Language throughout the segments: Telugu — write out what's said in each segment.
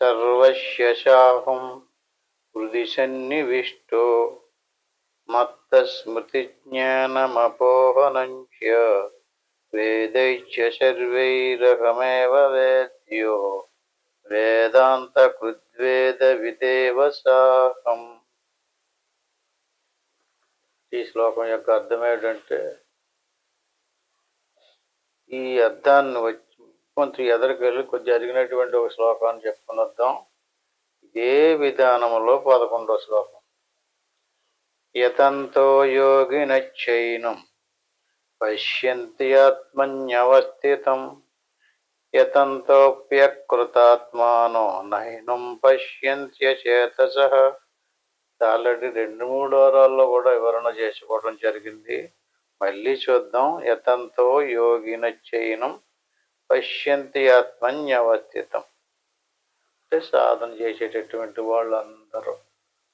సర్వస్యశాహం హృది సన్నివిష్టో మత్తస్మృతిజ్ఞానమపోహనంచ వేదైశ్చ సర్వైరహమేవ వేద్యో వేదాంతకృద్వేద విదేవ సాహం. ఈ శ్లోకం యొక్క అర్థం ఏమిటంటే, ఈ అర్థాన్ని కొంచెం ఎదరికెళ్ళి కొంచెం జరిగినటువంటి ఒక శ్లోకాన్ని చెప్పుకుని వద్దాం. ఇదే విధానంలో 11వ శ్లోకం. యతంతో యోగినచ్చైనం పశ్యంతి ఆత్మన్యవస్థితం యతంతోప్యకృతాత్మానో నైనం పశ్యంత్యచేతసః. ఆల్రెడీ 2-3 వారాల్లో కూడా వివరణ చేసుకోవడం జరిగింది. మళ్ళీ చూద్దాం. యతంతో యోగినచ్చైనం పశ్యంతి ఆత్మన్యవస్థితం అంటే సాధన చేసేటటువంటి వాళ్ళందరూ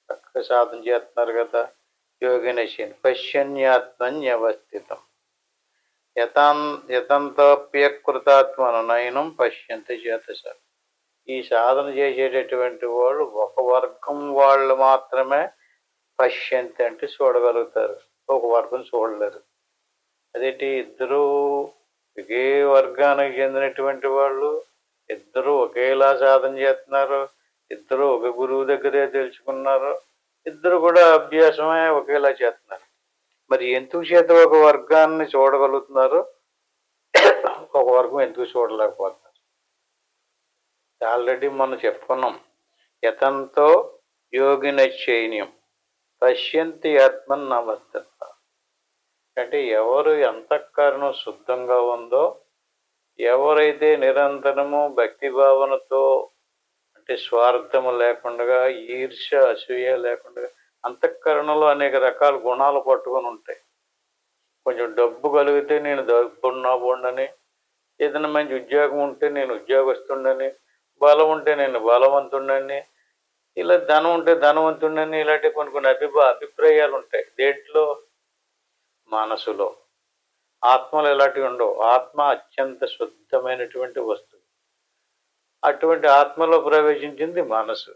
చక్కగా సాధన చేస్తున్నారు కదా. యోగినచ్చైనం పశ్యన్యాత్మన్యవస్థితం యతంతోప్యకృతాత్మను నయనం పశ్యంతి చేతసః. ఈ సాధన చేసేటటువంటి వాళ్ళు ఒక వర్గం వాళ్ళు మాత్రమే పశ్యంతి అంటే చూడగలుగుతారు, ఒక వర్గం చూడలేరు. అదేంటి, ఇద్దరూ ఒకే వర్గానికి చెందినటువంటి వాళ్ళు, ఇద్దరు ఒకేలా సాధన చేస్తున్నారు, ఇద్దరు ఒక గురువు దగ్గరే తెలుసుకున్నారు, ఇద్దరు కూడా అభ్యాసమే ఒకేలా చేస్తున్నారు. మరి ఎందుకు చేత ఒక వర్గాన్ని చూడగలుగుతున్నారు, ఒక వర్గం ఎందుకు చూడలేకపోతున్నారు? ఆల్రెడీ మనం చెప్పుకున్నాం. యతంతో యోగినచ్చైనం పశ్యంతి ఆత్మన్నవస్థిత అంటే ఎవరు అంతఃకరణం శుద్ధంగా ఉందో, ఎవరైతే నిరంతరము భక్తి భావనతో అంటే స్వార్థము లేకుండా, ఈర్ష్య అసూయ లేకుండా, అంతఃకరణలో అనేక రకాల గుణాలు పట్టుకొని ఉంటాయి. కొంచెం డబ్బు కలిగితే నేను డబ్బున్నా బాగుండని, ఏదైనా మంచి ఉద్యోగం ఉంటే నేను ఉద్యోగస్తుండని, బలం ఉంటే నేను బలవంతుండని, ఇలా ధనం ఉంటే ధనవంతుండని, ఇలాంటి కొన్ని అభిప్రాయాలు ఉంటాయి. దేంట్లో? మనసులో. ఆత్మలు ఎలాంటివి ఉండవు. ఆత్మ అత్యంత శుద్ధమైనటువంటి వస్తువు. అటువంటి ఆత్మలో ప్రవేశించింది మనసు.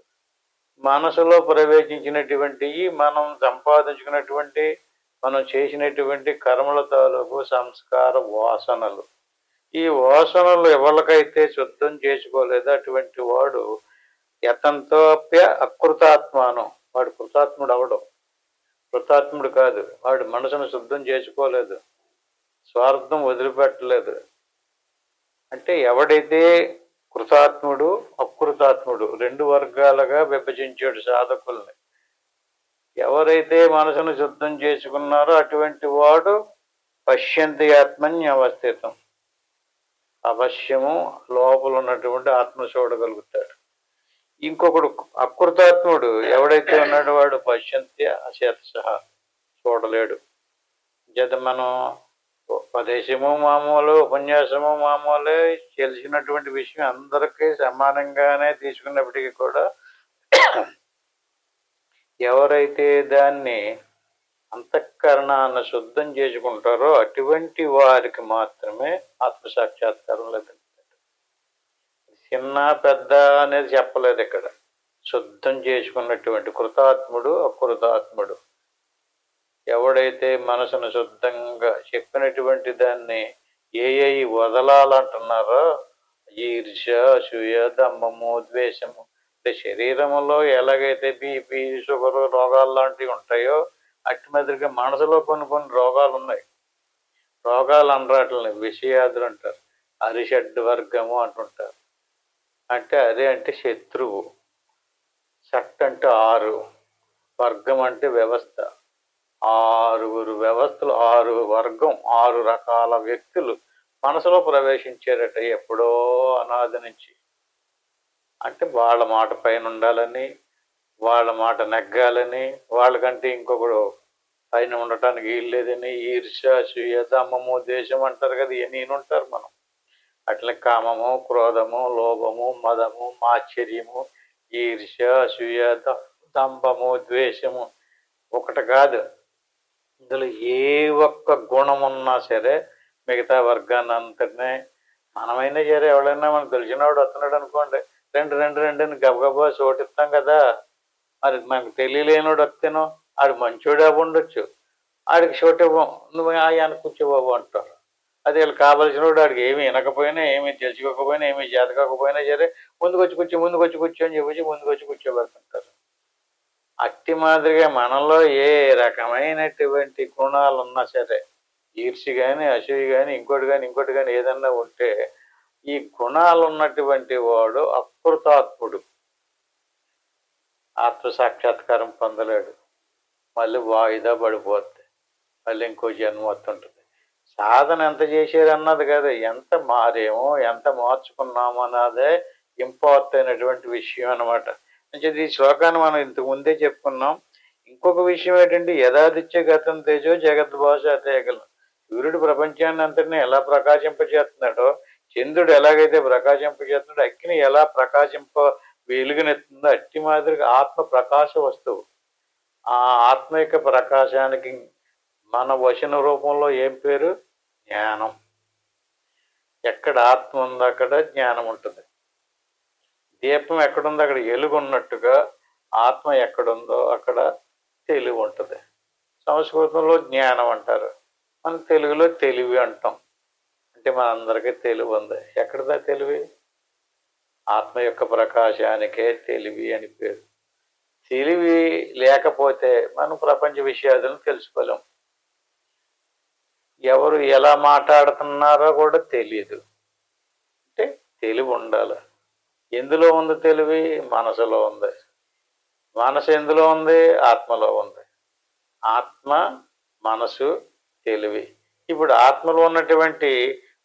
మనసులో ప్రవేశించినటువంటి మనం సంపాదించుకున్నటువంటి, మనం చేసినటువంటి కర్మల తాలూకు సంస్కార వాసనలు. ఈ వాసనలు ఎవరికైతే శుద్ధం చేసుకోలేదో అటువంటి వాడు యతంతోప్య అకృతాత్మాను, వాడు కృతాత్ముడు అవడం. కృతాత్ముడు కాదు, వాడు మనసును శుద్ధం చేసుకోలేదు, స్వార్థం వదిలిపెట్టలేదు. అంటే ఎవడైతే కృతాత్ముడు అకృతాత్ముడు 2 వర్గాలుగా విభజించాడు సాధకుల్ని. ఎవరైతే మనసును శుద్ధం చేసుకున్నారో అటువంటి వాడు పశ్యంతి ఆత్మన్యవస్థితం, అవశ్యము లోపల ఉన్నటువంటి ఆత్మ చూడగలుగుతాడు. ఇంకొకడు అకృతాత్ముడు ఎవడైతే ఉన్నాడో వాడు పశ్యంతి అచేతసః చూడలేడు. చేత మనం ఉపదేశము మామూలు, ఉపన్యాసము మామూలే, తెలిసినటువంటి విషయం అందరికీ సమానంగానే తీసుకున్నప్పటికీ కూడా ఎవరైతే దాన్ని అంతఃకరణాన్ని శుద్ధం చేసుకుంటారో అటువంటి వారికి మాత్రమే ఆత్మసాక్షాత్కారం లభిస్తుంది. చిన్న పెద్ద అనేది చెప్పలేదు ఇక్కడ. శుద్ధం చేసుకున్నటువంటి కృతాత్ముడు అకృతాత్ముడు ఎవడైతే మనసును శుద్ధంగా చెప్పినటువంటి దాన్ని ఏ వదలాలంటున్నారో, ఈర్ష్య అసూయ దంభము ద్వేషము అంటే శరీరంలో ఎలాగైతే బీపీ షుగరు రోగాలు లాంటివి ఉంటాయో అట్టి మాదిరిగా మనసులో కొన్ని రోగాలు ఉన్నాయి. రోగాలు అనరాట్లని విషయాదులు అంటారు. అరిషడ్ వర్గము అంటుంటారు. అంటే అదే అంటే శత్రువు, షట్ అంటే 6, వర్గం అంటే వ్యవస్థ. 6 వ్యవస్థలు, 6 వర్గం, 6 రకాల వ్యక్తులు మనసులో ప్రవేశించారట ఎప్పుడో అనాది నుంచి. అంటే వాళ్ళ మాట పైన ఉండాలని, వాళ్ళ మాట నెగ్గాలని, వాళ్ళకంటే ఇంకొకడు పైన ఉండటానికి వీలు లేదని, ఈర్ష్య అసూయ దమ్మము ద్వేషం అంటారు కదా, ఇవన్నీ ఉంటారు మనం. అట్లా కామము క్రోధము లోభము మదము మాశ్చర్యము ఈర్ష్య అసూయ దంభము ద్వేషము ఒకటి కాదు. ఇందులో ఏ ఒక్క గుణం ఉన్నా సరే మిగతా వర్గాన్ని అంతనే మనమైనా సరే ఎవడైనా మనకు తెలిసినవాడు వస్తున్నాడు అనుకోండి, రెండు రెండు రెండు అని గబగబా చోటిస్తాం కదా. మరి మనకు తెలియలేనోడు వస్తేనో ఆడు మంచోడు ఉండొచ్చు, ఆడికి చోటు ఇవ్వం, నువ్వు ఆయన కూర్చో బాబు అంటారు. అది వీళ్ళు కావలసినోడు ఆడికి ఏమి వినకపోయినా, ఏమి తెలుసుకోకపోయినా, ఏమి జాతకపోయినా సరే ముందుకు వచ్చి కూర్చో అని చెప్పేసి ముందుకు వచ్చి కూర్చోబెడుతుంటారు. అట్టి మాదిరిగా మనలో ఏ రకమైనటువంటి గుణాలు ఉన్నా సరే, ఈర్ష్య కానీ, అసూయ కానీ, ఇంకోటి కానీ ఏదన్నా ఉంటే, ఈ గుణాలు ఉన్నటువంటి వాడు అకృతాత్ముడు, ఆత్మసాక్షాత్కారం పొందలేడు. మళ్ళీ వాయిదా పడిపోద్ది, మళ్ళీ ఇంకో జన్మ వస్తుంటుంది. సాధన ఎంత చేసేది అన్నది కదా, ఎంత మారేమో ఎంత మార్చుకున్నామో అన్నదే ఇంపార్టెంట్ అయినటువంటి విషయం అనమాట. అంటే ఈ శ్లోకాన్ని మనం ఇంతకు ముందే చెప్పుకున్నాం. ఇంకొక విషయం ఏంటంటే, యథాదిత్య గతం తేజో జగద్భాష తేగలం. సూర్యుడు ప్రపంచాన్ని అంతటిని ఎలా ప్రకాశింపజేస్తున్నాడో, చంద్రుడు ఎలాగైతే ప్రకాశింపజేస్తున్నాడో, అగ్ని ఎలా వెలుగునెత్తుందో, అట్టి మాదిరిగా ఆత్మ ప్రకాశ వస్తువు. ఆ ఆత్మ యొక్క ప్రకాశానికి మన వచన రూపంలో ఏం పేరు? జ్ఞానం. ఎక్కడ ఆత్మ ఉందో అక్కడ జ్ఞానం ఉంటుంది. దీపం ఎక్కడుందో అక్కడ వెలుగు ఉన్నట్టుగా ఆత్మ ఎక్కడుందో అక్కడ తెలివి ఉంటుంది. సంస్కృతంలో జ్ఞానం అంటారు, మన తెలుగులో తెలివి అంటాం. అంటే మనందరికీ తెలివి ఉంది. ఎక్కడిదా తెలివి? ఆత్మ యొక్క ప్రకాశానికే తెలివి అని పేరు. తెలివి లేకపోతే మనం ప్రపంచ విషయాలను తెలుసుకోలేం. ఎవరు ఎలా మాట్లాడుతున్నారో కూడా తెలియదు. అంటే తెలివి ఉండాలి. ఎందులో ఉంది తెలివి? మనసులో ఉంది. మనసు ఎందులో ఉంది? ఆత్మలో ఉంది. ఆత్మ, మనసు, తెలివి. ఇప్పుడు ఆత్మలో ఉన్నటువంటి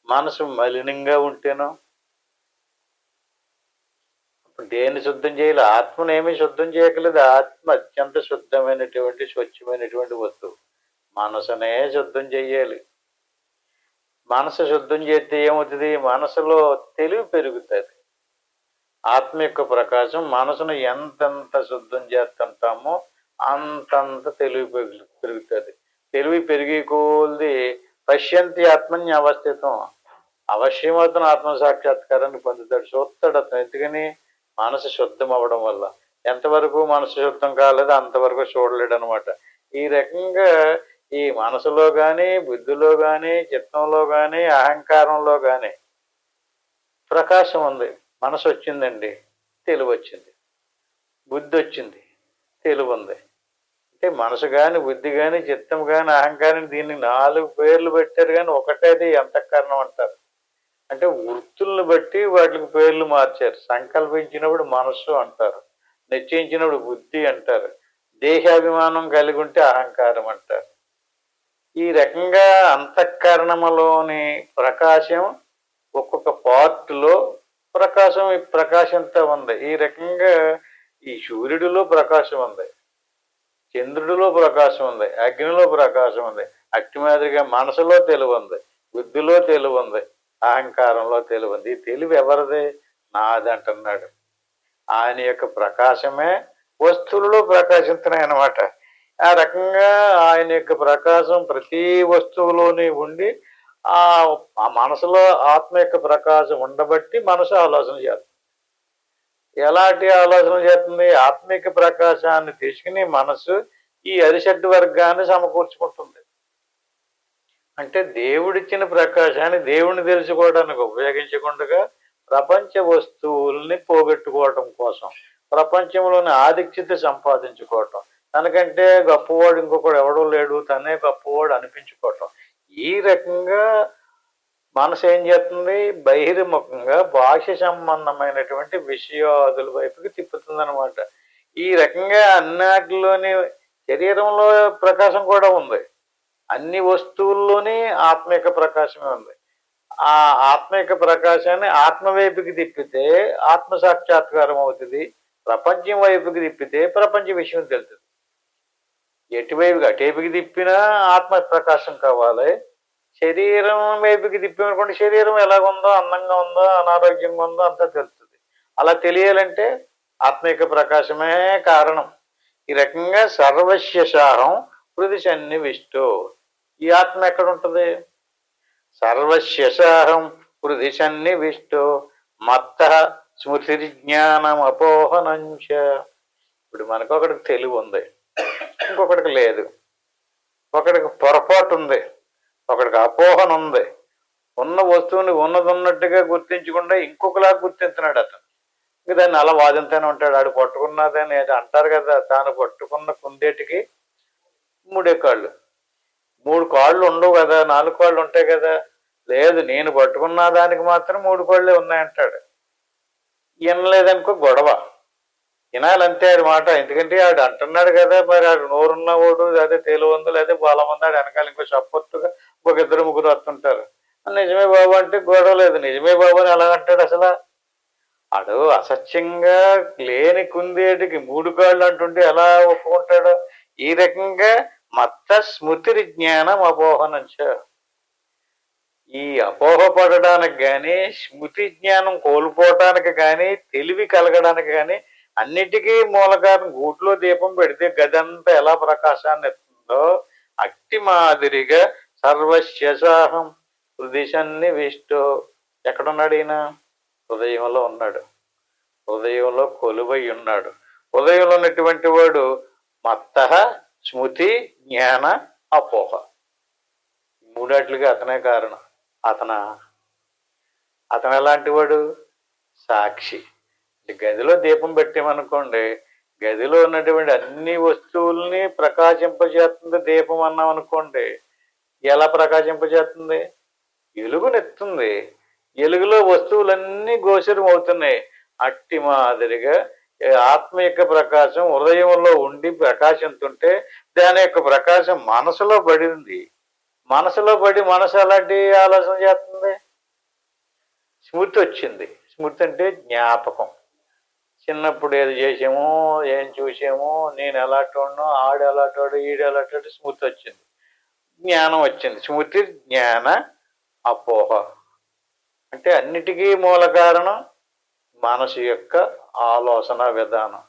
మనసు మలినంగా ఉంటేనో దేన్ని శుద్ధం చేయాలి? ఆత్మను ఏమీ శుద్ధం చేయకలేదు. ఆత్మ అత్యంత శుద్ధమైనటువంటి స్వచ్ఛమైనటువంటి వస్తువు. మనసునే శుద్ధం చెయ్యాలి. మనసు శుద్ధం చేస్తే ఏమవుతుంది? మనసులో తెలివి పెరుగుతుంది. ఆత్మ యొక్క ప్రకాశం మనసును ఎంతెంత శుద్ధం చేస్తుంటామో అంతంత తెలివి పెరుగుతుంది. తెలివి పెరిగి కొలది పశ్యంతి ఆత్మని అవస్థితం, అవశ్యం అతను ఆత్మసాక్షాత్కారాన్ని పొందుతాడు, చూస్తాడు అతను. ఎందుకని? మనసు శుద్ధం అవ్వడం వల్ల. ఎంతవరకు మనసు శుద్ధం కాలేదో అంతవరకు చూడలేడు అనమాట. ఈ రకంగా ఈ మనసులో కానీ, బుద్ధిలో కానీ, చిత్తంలో కానీ, అహంకారంలో కానీ ప్రకాశం ఉంది. మనసు వచ్చిందండి, తెలివి వచ్చింది. బుద్ధి వచ్చింది, తెలివి ఉంది. అంటే మనసు కానీ, బుద్ధి కానీ, చిత్తం కానీ, అహంకారం, దీన్ని 4 పేర్లు పెట్టారు, కానీ ఒకటేది అంతఃకరణం అంటారు. అంటే వృత్తులను బట్టి వాటికి పేర్లు మార్చారు. సంకల్పించినప్పుడు మనస్సు అంటారు, నిశ్చయించినప్పుడు బుద్ధి అంటారు, దేహాభిమానం కలిగి ఉంటే అహంకారం అంటారు. ఈ రకంగా అంతఃకరణములోని ప్రకాశం ఒక్కొక్క పార్ట్లో ప్రకాశంతో ఉంది. ఈ రకంగా ఈ సూర్యుడిలో ప్రకాశం ఉంది, చంద్రుడిలో ప్రకాశం ఉంది, అగ్నిలో ప్రకాశం ఉంది. అట్టి మాదిరిగా మనసులో తెలివి ఉంది, బుద్ధిలో తెలివి ఉంది, అహంకారంలో తెలివి ఉంది. ఈ తెలివి ఎవరిది? నాది అంటున్నాడు. ఆయన యొక్క ప్రకాశమే వస్తువులలో ప్రకాశిస్తున్నాయి అన్నమాట. ఆ రకంగా ఆయన యొక్క ప్రకాశం ప్రతి వస్తువులోనే ఉండి ఆ మనసులో ఆత్మ యొక్క ప్రకాశం ఉండబట్టి మనసు ఆలోచన చేస్తుంది. ఎలాంటి ఆలోచన చేస్తుంది? ఆత్మిక ప్రకాశాన్ని తీసుకుని మనసు ఈ అరిషడ్ వర్గాన్ని సమకూర్చుకుంటుంది. అంటే దేవుడిచ్చిన ప్రకాశాన్ని దేవుణ్ణి తెలుసుకోవడానికి ఉపయోగించకుండా ప్రపంచ వస్తువుల్ని పోగొట్టుకోవటం కోసం, ప్రపంచంలోని ఆధిక్యత సంపాదించుకోవటం, తనకంటే గొప్పవాడు ఇంకొకడు ఎవడో లేడు, తనే గొప్పవాడు అనిపించుకోవటం. ఈ రకంగా మనసు ఏం చేస్తుంది? బహిర్ముఖంగా బాహ్య సంబంధమైనటువంటి విషయాదుల వైపుకి తిప్పుతుంది అనమాట. ఈ రకంగా అన్నిటిలోని శరీరంలో ప్రకాశం కూడా ఉంది, అన్ని వస్తువుల్లోని ఆత్మిక ప్రకాశమే ఉంది. ఆ ఆత్మిక ప్రకాశాన్ని ఆత్మ వైపుకి తిప్పితే ఆత్మ సాక్షాత్కారం అవుతుంది, ప్రపంచం వైపుకి తిప్పితే ప్రపంచ విషయం తెలుస్తుంది. ఎటువైపుకి అటేపుకి తిప్పినా ఆత్మ ప్రకాశం కావాలి. శరీరం వైపుకి తిప్పామనుకోండి, శరీరం ఎలాగుందో, అందంగా ఉందో, అనారోగ్యంగా ఉందో అంతా తెలుస్తుంది. అలా తెలియాలంటే ఆత్మిక ప్రకాశమే కారణం. ఈ రకంగా సర్వస్యసాహం హృది సన్నివిష్టో. ఈ ఆత్మ ఎక్కడ ఉంటుంది? సర్వస్యసాహం హృది సన్నివిష్టో మత్త స్మృతిర్జ్ఞానం అపోహనంచ. ఇప్పుడు మనకొకడికి తెలివి ఉంది, ఇంకొకడికి లేదు. ఒకడికి పొరపాటు ఉంది, ఒకడికి అపోహన ఉంది. ఉన్న వస్తువుని ఉన్నదన్నట్టుగా గుర్తించకుండా ఇంకొకలా గుర్తించున్నాడు అతను. ఇంక దాన్ని అలా వాదింతానే ఉంటాడు. ఆడు పట్టుకున్నదని అంటారు కదా, తాను పట్టుకున్న కుందేటికి మూడే కాళ్ళు. 3 కాళ్ళు ఉండవు కదా, 4 కాళ్ళు ఉంటాయి కదా. లేదు, నేను పట్టుకున్న దానికి మాత్రం 3 కాళ్ళే ఉన్నాయంటాడు. వినలేదనుకో గొడవ. వినాలంతే ఆడి మాట. ఎందుకంటే ఆడు అంటున్నాడు కదా, మరి ఆడు నోరున్నవాడు అదే తెలివందు లేదా బలం ఉంది, ఆడు వెనకాల ఇంకో సపోర్టుగా ఒక 2-3 వస్తుంటారు. నిజమే బాబు అంటే గొడవ లేదు. నిజమే బాబు అని ఎలా అంటాడు అసలు? ఆడు అసత్యంగా లేని కుందేటికి 3 కాళ్ళు అంటుంటే ఎలా ఒప్పుకుంటాడు? ఈ రకంగా మత్త స్మృతి జ్ఞానం అపోహనంచ. ఈ అపోహపడడానికి కానీ, స్మృతి జ్ఞానం కోల్పోవటానికి కానీ, తెలివి కలగడానికి కానీ అన్నిటికీ మూల కారణం. గూట్లో దీపం పెడితే గదంతా ఎలా ప్రకాశాన్ని ఇస్తుందో అట్టి మాదిరిగా సర్వస్యసాహం హృదిశన్ని విష్టో. ఎక్కడున్నాడు ఈయన? హృదయంలో ఉన్నాడు. హృదయంలో కొలువై ఉన్నాడు. హృదయంలో ఉన్నటువంటి వాడు మత్త స్మృతి జ్ఞాన అపోహ. మూడాట్లుగా అతనే కారణం. అతను ఎలాంటి వాడు? సాక్షి. గదిలో దీపం పెట్టామనుకోండి, గదిలో ఉన్నటువంటి అన్ని వస్తువుల్ని ప్రకాశింపజేస్తుంది దీపం అన్నాం అనుకోండి. ఎలా ప్రకాశింపజేస్తుంది? ఎలుగునెత్తుంది. ఎలుగులో వస్తువులన్నీ గోచరం అవుతున్నాయి. అట్టి మాదిరిగా ఆత్మ యొక్క ప్రకాశం హృదయంలో ఉండి ప్రకాశిస్తుంటే దాని యొక్క ప్రకాశం మనసులో పడింది. మనసులో పడి మనసు అలాంటి ఆలోచన చేస్తుంది. స్మృతి వచ్చింది. స్మృతి అంటే జ్ఞాపకం. చిన్నప్పుడు ఏది చేసామో, ఏం చూసామో, నేను ఎలాంటోడనో, ఆడు ఎలాంటోడు, ఈడు ఎలాంటోడు, స్మృతి వచ్చింది. జ్ఞానం వచ్చింది. స్మృతి జ్ఞాన అపోహ. అంటే అన్నిటికీ మూల కారణం మనసు యొక్క ఆలోచన విధానం,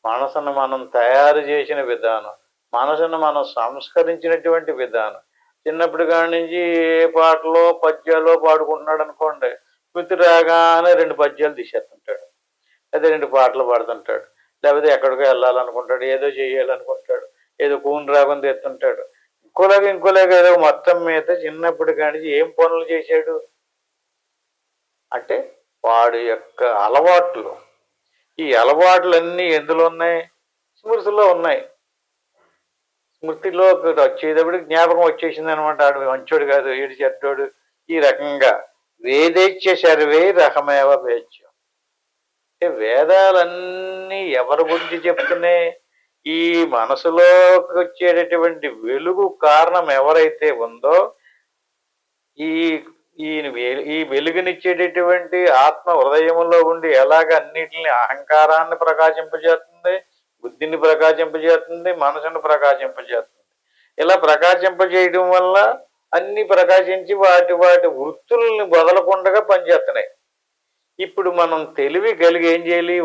మనసును మనం తయారు చేసిన విధానం, మనసును మనం సంస్కరించినటువంటి విధానం. చిన్నప్పటి కాడి నుంచి ఏ పాటలో పద్యాలో పాడుకుంటున్నాడు అనుకోండి, స్మృతి రాగానే 2 పద్యాలు తీసేస్తుంటాడు, అదే 2 పాటలు పాడుతుంటాడు. లేకపోతే ఎక్కడికో వెళ్ళాలనుకుంటాడు, ఏదో చేయాలనుకుంటాడు, ఏదో కూని రాగం తెస్తుంటాడు. ఇంకోలాగా ఏదో మొత్తం మీద చిన్నప్పటి కాడి నుంచి ఏం పనులు చేశాడు అంటే వాడి యొక్క అలవాట్లు. ఈ అలవాట్లన్నీ ఎందులో ఉన్నాయి? స్మృతిలో ఉన్నాయి. స్మృతిలో వచ్చేటప్పుడు జ్ఞాపకం వచ్చేసింది అనమాట. ఆడు మంచోడు కాదు, ఈడు చెడ్డోడు. ఈ రకంగా వేదేచ్ఛ సర్వే రకమేవ వేద్యం. అంటే వేదాలన్నీ ఎవరి గురించి చెప్తున్నాయి? ఈ మనసులోకి వచ్చేటటువంటి వెలుగు కారణం ఎవరైతే ఉందో, ఈ ఈ వెలుగునిచ్చేటటువంటి ఆత్మ హృదయంలో ఉండి ఎలాగ అన్నిటిని అహంకారాన్ని ప్రకాశింపజేస్తుంది, బుద్ధిని ప్రకాశింపజేస్తుంది, మనసును ప్రకాశింపజేస్తుంది. ఇలా ప్రకాశింపజేయడం వల్ల అన్ని ప్రకాశించి వాటి వృత్తుల్ని వదలకుండా పనిచేస్తున్నాయి. ఇప్పుడు మనం తెలివి కలిగి ఏం చేయాలి?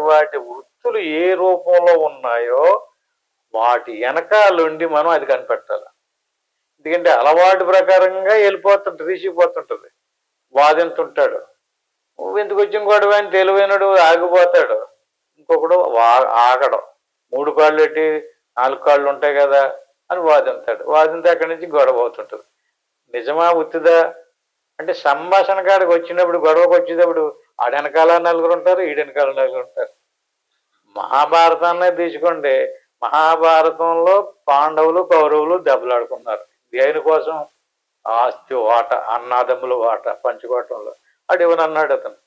వాటి వృత్తులు ఏ రూపంలో ఉన్నాయో వాటి వెనకాలుండి మనం అది కనిపెట్టాలి. ఎందుకంటే అలవాటు ప్రకారంగా వెళ్ళిపోతుంటుంది, తీసిపోతుంటుంది, వాదింతుంటాడు. నువ్వు ఎందుకు వచ్చిన గొడవ అని తెలివైనడు ఆగిపోతాడు, ఇంకొకడు ఆగడం. 3 కాళ్ళు పెట్టి 4 కాళ్ళు ఉంటాయి కదా అని వాదింతాడు. వాదింతే అక్కడి నుంచి గొడవ అవుతుంటుంది. నిజమా ఉత్తిదా అంటే సంభాషణ కాడికి వచ్చినప్పుడు, గొడవకు వచ్చేటప్పుడు ఆడ వెనకాల 4 ఉంటారు, ఈడ వెనకాల 4 ఉంటారు. మహాభారతాన్నే తీసుకోండి. మహాభారతంలో పాండవులు కౌరవులు దెబ్బలాడుకున్నారు. దేనికోసం? ఆస్తి వాట, అన్నాదమ్ముల వాట పంచుకోవటంలో. అడు ఇవ్వనన్నాడు అతను.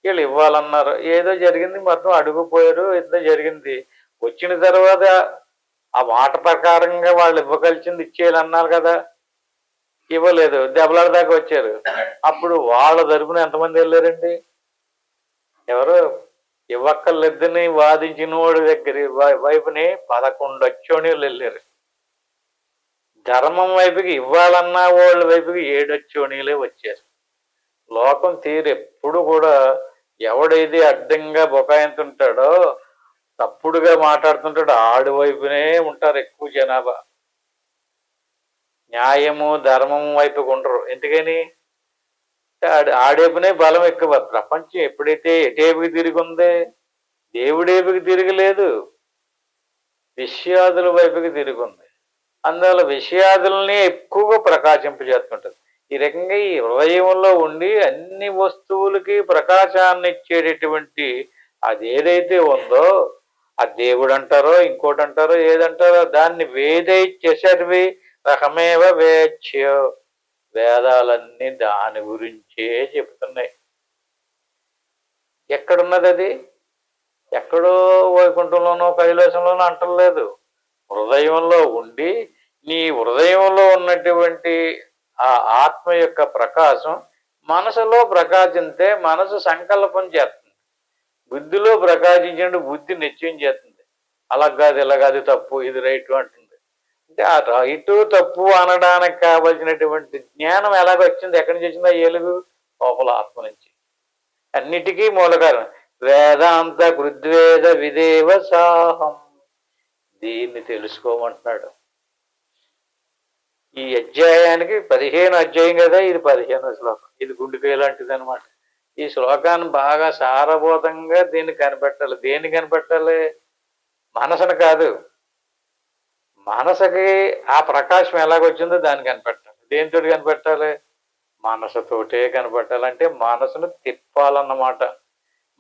వీళ్ళు ఇవ్వాలన్నారు. ఏదో జరిగింది, మొత్తం అడుగుపోయారు, ఏదో జరిగింది. వచ్చిన తర్వాత ఆ వాట ప్రకారంగా వాళ్ళు ఇవ్వగలిచింది ఇచ్చేయాలన్నారు కదా, ఇవ్వలేదు, దెబ్బలాడదాకా వచ్చారు. అప్పుడు వాళ్ళ తరపున ఎంతమంది వెళ్ళారండి? ఎవరు? ఇవ్వక్కర్లేదని వాదించిన వాడి దగ్గర వైపుని 11 అచ్చోణీలు వెళ్ళారు. ధర్మం వైపుకి ఇవ్వాలన్నా వాళ్ళ వైపుకి 7 అచ్చోణీలే వచ్చారు. లోకం తీరు ఎప్పుడు కూడా ఎవడైతే అడ్డంగా బొకాయింతుంటాడో, తప్పుడుగా మాట్లాడుతుంటాడో ఆడి వైపునే ఉంటారు ఎక్కువ జనాభా. న్యాయము ధర్మము వైపుకి ఉండరు. ఎందుకని? ఆడేపునే బలం ఎక్కువ. ప్రపంచం ఎప్పుడైతే ఎటేపుకి తిరిగి ఉందే, దేవుడేపుకి తిరగలేదు, విషయాదుల వైపుకి తిరిగి ఉంది. అందువల్ల విషయాదుల్ని ఎక్కువగా ప్రకాశింపజేస్తుంటది. ఈ రకంగా ఈ హృదయంలో ఉండి అన్ని వస్తువులకి ప్రకాశాన్ని ఇచ్చేటటువంటి అదేదైతే ఉందో, ఆ దేవుడు అంటారో ఇంకోటి అంటారో ఏదంటారో దాన్ని వేదైత్యసర్వి రకమేవ వేచ్యో, వేదాలన్నీ దాని గురించే చెప్తున్నాయి. ఎక్కడున్నది అది? ఎక్కడో వైకుంఠంలోనో కైలాసంలోనో అంటలేదు. హృదయంలో ఉండి నీ హృదయంలో ఉన్నటువంటి ఆ ఆత్మ యొక్క ప్రకాశం మనసులో ప్రకాశింతే మనసు సంకల్పం చేస్తుంది, బుద్ధిలో ప్రకాశించినట్టు బుద్ధి నిశ్చయం చేస్తుంది. అలా కాదు ఇలా కాదు తప్పు ఇది రైట్ అంటుంది. అంటే ఆ రైటు తప్పు అనడానికి కావలసినటువంటి జ్ఞానం ఎలాగొచ్చింది, ఎక్కడి నుంచి వచ్చిందో ఏలుగు లోపల ఆత్మ నుంచి. అన్నిటికీ మూలకారం వేదాంత కృద్వేద విదేవ సాహం. దీన్ని తెలుసుకోమంటున్నాడు. ఈ అధ్యాయానికి 15 అధ్యాయం కదా, ఇది 15వ శ్లోకం. ఇది గుండెకాయ లాంటిది అనమాట. ఈ శ్లోకాన్ని బాగా సారబోధంగా దీన్ని కనిపెట్టాలి. దేన్ని కనిపెట్టాలి? మనసును కాదు, మనసుకి ఆ ప్రకాశం ఎలాగొచ్చిందో దాన్ని కనిపెట్టాలి. దేనితో కనిపెట్టాలి? మనసుతోటే కనిపెట్టాలంటే మనసును తిప్పాలన్నమాట.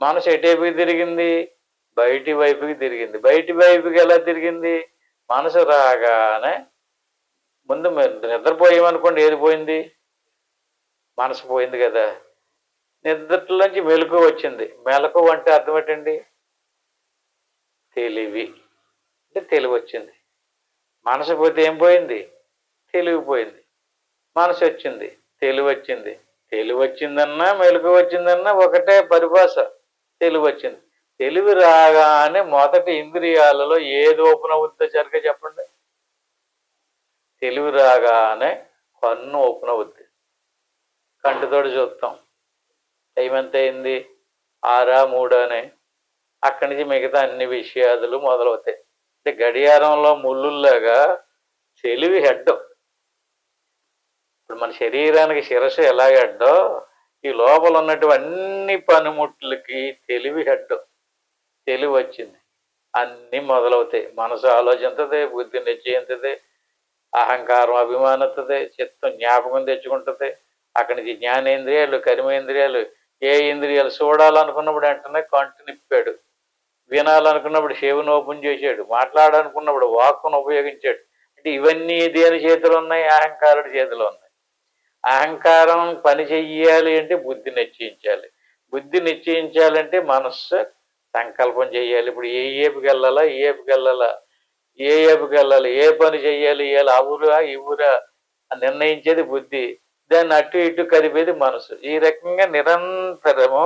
మనసు ఎటేపుకి తిరిగింది? బయటి వైపుకి తిరిగింది. బయటి వైపుకి ఎలా తిరిగింది? మనసు రాగానే ముందు నిద్రపోయామనుకోండి, ఏది పోయింది? మనసు పోయింది కదా. నిద్రలోంచి మెలకు వచ్చింది. మెలకు అంటే అర్థం ఏంటండి? తెలివి. అంటే తెలివి వచ్చింది. మనసు పోతే ఏం పోయింది? తెలివి పోయింది. మనసు వచ్చింది, తెలివి వచ్చింది. తెలివి వచ్చిందన్నా మెలకు వచ్చిందన్నా ఒకటే పరిభాష. తెలివి వచ్చింది. తెలివి రాగానే మొదటి ఇంద్రియాలలో ఏది ఓపెన్ అవుతుందో సరిగ్గా చెప్పండి. తెలివి రాగానే కన్ను ఓపెన్ అవుద్ది. కంటితోటి చూస్తాం. టైం ఎంత అయింది? 6 3 అని. అక్కడి నుంచి మిగతా అన్ని విషయాలు మొదలవుతాయి. అంటే గడియారంలో ముళ్ళుల్లాగా తెలివి హెడ్. ఇప్పుడు మన శరీరానికి శిరస్సు ఎలా హెడ్డో, ఈ లోపల ఉన్నటువంటి అన్ని పనిముట్లకి తెలివి హెడ్. తెలివి వచ్చింది, అన్నీ మొదలవుతాయి. మనసు ఆలోచించదే, బుద్ధి నిశ్చయించదే, అహంకారం అభిమానతదే, చిత్తం జ్ఞాపకం తెచ్చుకుంటుంది. అక్కడి నుంచి జ్ఞానేంద్రియాలు, కర్మేంద్రియాలు, ఏ ఇంద్రియాలు చూడాలనుకున్నప్పుడు వెంటనే కంటి నిప్పాడు, వినాలనుకున్నప్పుడు చెవిని ఓపెన్ చేశాడు, మాట్లాడాలనుకున్నప్పుడు వాక్కును ఉపయోగించాడు. అంటే ఇవన్నీ దేని చేతిలో ఉన్నాయి? అహంకారుడి చేతిలో ఉన్నాయి. అహంకారం పని చెయ్యాలి అంటే బుద్ధి నిశ్చయించాలి. బుద్ధి నిశ్చయించాలంటే మనస్సు సంకల్పం చేయాలి. ఇప్పుడు ఏ ఏపుకి వెళ్ళాలా, ఏ ఏపుకి వెళ్ళాలా, ఏ ఏపుకి వెళ్ళాలి, ఏ పని చెయ్యాలి, ఇవాళ ఆ ఊరా ఈ ఊరా నిర్ణయించేది బుద్ధి. దాన్ని అటు ఇటు కదిపేది మనసు. ఈ రకంగా నిరంతరము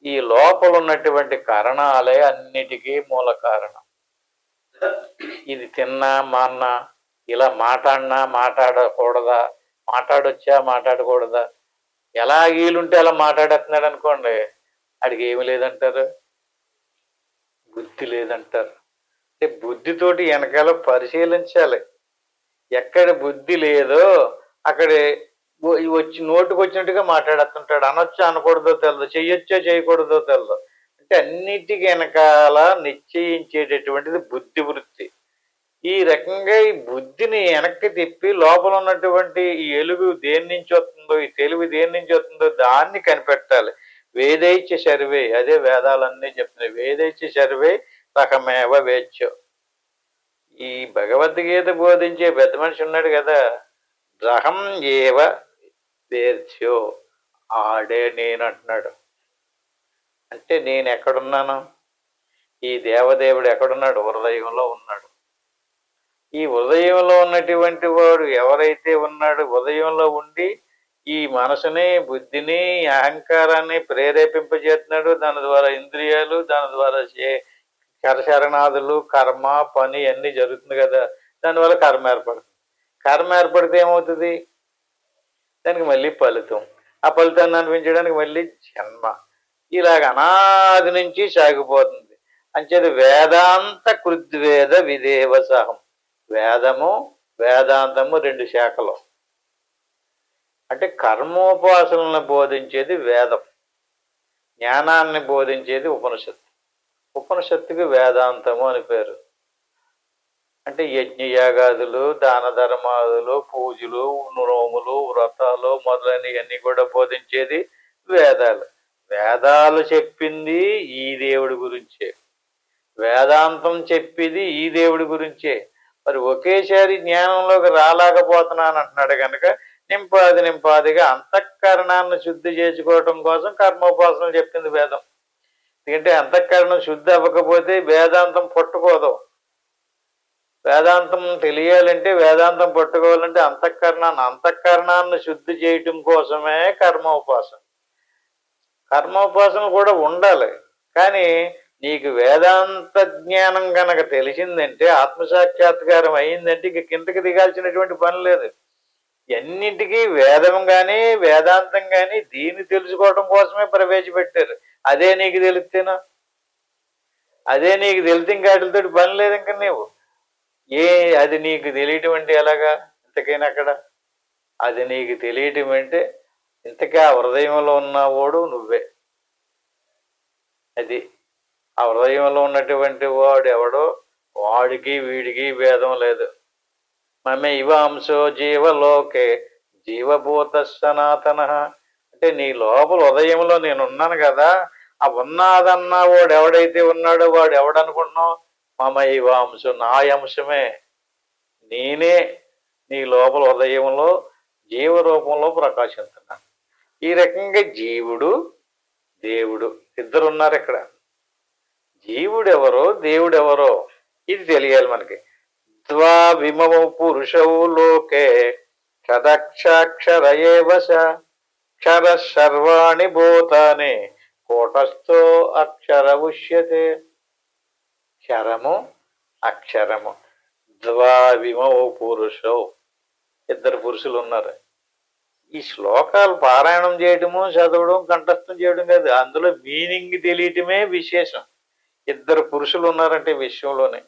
ఈ లోపల ఉన్నటువంటి కారణాలే అన్నిటికీ మూల కారణం. ఇది తిన్నా మాన్నా, ఇలా మాట్లాడినా మాట్లాడకూడదా, మాట్లాడొచ్చా మాట్లాడకూడదా, ఎలా వీలుంటే అలా మాట్లాడేస్తున్నాడు అనుకోండి, ఆడికి ఏమి లేదంటారు, బుద్ధి లేదంటారు. అంటే బుద్ధితోటి వెనకాల పరిశీలించాలి. ఎక్కడ బుద్ధి లేదో అక్కడ వచ్చి నోటుకు వచ్చినట్టుగా మాట్లాడుతుంటాడు. అనొచ్చో అనకూడదో తెలదు, చెయ్యొచ్చో చేయకూడదో తెలదు. అంటే అన్నిటికీ వెనకాల నిశ్చయించేటటువంటిది బుద్ధి వృత్తి. ఈ రకంగా ఈ బుద్ధిని వెనక్కి తిప్పి లోపల ఉన్నటువంటి ఈ ఎలుగు దేని నుంచి వస్తుందో, ఈ తెలివి దేని నుంచి వస్తుందో దాన్ని కనిపెట్టాలి. వేదైత్య సర్వే, అదే వేదాలన్నీ చెప్తున్నాయి. వేదైత్య సర్వే రకమేవ వేత్యో. ఈ భగవద్గీత బోధించే పెద్ద మనిషి ఉన్నాడు కదా, రహం ఏవ వేత్యో, ఆడే నేను అంటున్నాడు. అంటే నేను ఎక్కడున్నాను? ఈ దేవదేవుడు ఎక్కడున్నాడు? హృదయంలో ఉన్నాడు. ఈ ఉదయంలో ఉన్నటువంటి వాడు ఎవరైతే ఉన్నాడు, ఉదయంలో ఉండి ఈ మనసుని, బుద్ధిని, అహంకారాన్ని ప్రేరేపింపజేస్తున్నాడు. దాని ద్వారా ఇంద్రియాలు, దాని ద్వారా కరచరణాదులు, కర్మ, పని అన్నీ జరుగుతుంది కదా. దానివల్ల కర్మ ఏర్పడుతుంది. కర్మ ఏర్పడితే ఏమవుతుంది? దానికి మళ్ళీ ఫలితం. ఆ ఫలితాన్ని అనిపించడానికి మళ్ళీ జన్మ. ఇలాగ అనాది నుంచి సాగిపోతుంది. అంచేది వేదాంత కృద్వేద విదేవ సహం. వేదము, వేదాంతము 2 శాఖలు. అంటే కర్మోపాసనలను బోధించేది వేదం, జ్ఞానాన్ని బోధించేది ఉపనిషత్తు. ఉపనిషత్తుకి వేదాంతము అని పేరు. అంటే యజ్ఞయాగాదులు, దాన ధర్మాదులు, పూజలు, నోములు, వ్రతాలు మొదలైనవన్నీ కూడా బోధించేది వేదాలు. వేదాలు చెప్పింది ఈ దేవుడి గురించే, వేదాంతం చెప్పేది ఈ దేవుడి గురించే. మరి ఒకేసారి జ్ఞానంలోకి రాలేకపోతున్నాను అంటున్నాడు కనుక నింపాదిగా అంతఃకరణాన్ని శుద్ధి చేసుకోవటం కోసం కర్మోపాసనలు చెప్పింది వేదం. ఎందుకంటే అంతఃకరణం శుద్ధి అవ్వకపోతే వేదాంతం పట్టుకోదు. వేదాంతం తెలియాలంటే, వేదాంతం పట్టుకోవాలంటే అంతఃకరణాన్ని శుద్ధి చేయటం కోసమే కర్మోపాసన. కర్మోపాసన కూడా ఉండాలి, కానీ నీకు వేదాంత జ్ఞానం కనుక తెలిసిందంటే, ఆత్మసాక్షాత్కారం అయిందంటే ఇక కిందకి దిగాల్సినటువంటి పని లేదు. ఎన్నింటికీ వేదం కానీ వేదాంతం కానీ దీన్ని తెలుసుకోవడం కోసమే ప్రవేశపెట్టారు. అదే నీకు తెలిస్తేనా? అదే నీకు తెలితే ఇంకా వాటితో పని లేదు. ఇంకా నీవు అది నీకు తెలియటం అంటే ఎలాగా? ఇంతకైనా అక్కడ అది నీకు తెలియటం అంటే ఇంతకా హృదయంలో ఉన్నవాడు నువ్వే. అది ఆ హృదయంలో ఉన్నటువంటి వాడు ఎవడో వాడికి వీడికి భేదం లేదు. మమైవాంశో జీవలోకే జీవభూత సనాతన. అంటే నీ లోపల హృదయంలో నేనున్నాను కదా, ఆ ఉన్నాదన్న వాడు ఎవడైతే ఉన్నాడో వాడు ఎవడనుకుంటున్నావు? మమైవాంశం, నా అంశమే, నేనే నీ లోపల హృదయంలో జీవరూపంలో ప్రకాశిస్తున్నాను. ఈ రకంగా జీవుడు దేవుడు ఇద్దరు ఉన్నారు ఇక్కడ. జీవుడెవరో దేవుడెవరో ఇది తెలియాలి మనకి. ద్వావిమౌ పురుషౌ లోకే క్షరక్షాక్షర ఏవ క్షర సర్వాణి భూతాని కూటస్థో అక్షర ఉష్యతే. క్షరము అక్షరము. ద్వావిమౌ పురుషౌ, ఇద్దరు పురుషులు ఉన్నారు. ఈ శ్లోకాలు పారాయణం చేయడము, చదవడం, కంఠస్థం చేయడం కాదు, అందులో మీనింగ్ తెలియటమే విశేషం. ఇద్దరు పురుషులు ఉన్నారంటే విశ్వంలోనే.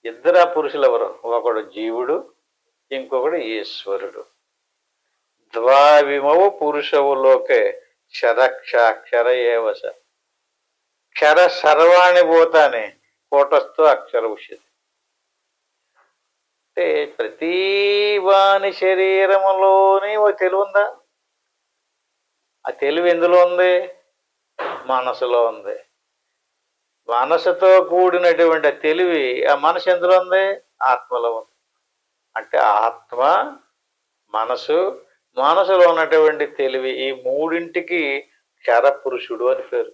ఇద్దరు ఆ పురుషులు ఎవరు? ఒకడు జీవుడు, ఇంకొకడు ఈశ్వరుడు. ద్వావిమౌ పురుషవులోకే క్షరక్షాక్షర ఏవస క్షర సర్వాణి భూతాని కూటస్థో అక్షర ఉష్యతి. అంటే ప్రతి వాని శరీరములోని ఒక తెలివి ఉందా? ఆ తెలివి ఎందులో ఉంది? మనసులో ఉంది. మనసుతో కూడినటువంటి తెలివి, ఆ మనసు ఎందులో ఉంది? ఆత్మలో ఉంది. అంటే ఆత్మ, మనసు, మనసులో ఉన్నటువంటి తెలివి, ఈ మూడింటికి క్షరపురుషుడు అని పేరు.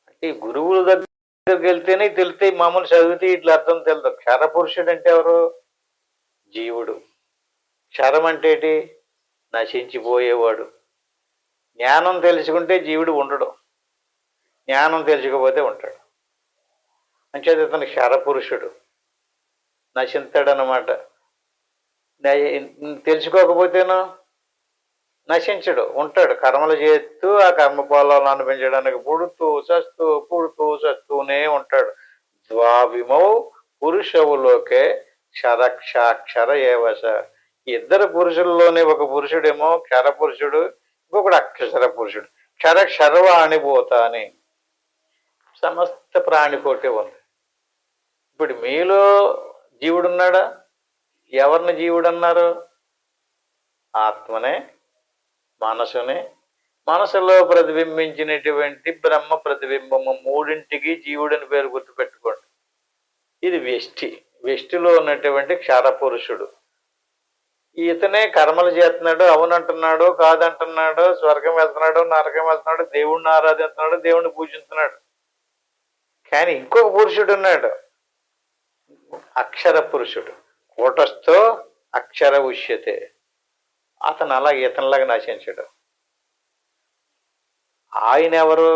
అంటే గురువుల దగ్గరికి వెళ్తేనే తెలితే, మామూలు చదివితే ఇట్లా అర్థం తెలుదు. క్షరపురుషుడు అంటే ఎవరు? జీవుడు. క్షరం అంటే ఏంటి? నశించిపోయేవాడు. జ్ఞానం తెలుసుకుంటే జీవుడు ఉండడు, జ్ఞానం తెలుసుకోకపోతే ఉంటాడు. అంచేత ఇతను క్షరపురుషుడు, నశింతాడనమాట. తెలుసుకోకపోతేనో నశించడు, ఉంటాడు. కర్మలు చేస్తూ ఆ కర్మ ఫలాలను అనిపించడానికి పుడుతూ చస్తూనే ఉంటాడు. ద్వావిమౌ పురుషవులోకే క్షరక్షాక్షర ఏవస. ఇద్దరు పురుషుల్లోనే ఒక పురుషుడేమో క్షర పురుషుడు, ఇంకొకడు అక్షర పురుషుడు. క్షర సర్వాణి భూతాని, సమస్త ప్రాణికోటి ఉంది. ఇప్పుడు మీలో జీవుడున్నాడా? ఎవరిని జీవుడు అన్నారు? ఆత్మనే, మనసునే. మనసులో ప్రతిబింబించినటువంటి బ్రహ్మ ప్రతిబింబము, మూడింటికి జీవుడని పేరు గుర్తుపెట్టుకోండి. ఇది వ్యష్టి. వ్యష్టిలో ఉన్నటువంటి క్షరపురుషుడు. ఇతనే కర్మలు చేస్తున్నాడు, అవునంటున్నాడు, కాదంటున్నాడు, స్వర్గం వెళ్తున్నాడు, నరకం వెళ్తున్నాడు, దేవుణ్ణి ఆరాధిస్తున్నాడు, దేవుణ్ణి పూజిస్తున్నాడు. కానీ ఇంకొక పురుషుడు ఉన్నాడు, అక్షర పురుషుడు. కూటస్థో అక్షర ఉష్యతే. అతను అలా ఇతనిలాగా నశించడు. ఆయన ఎవరు?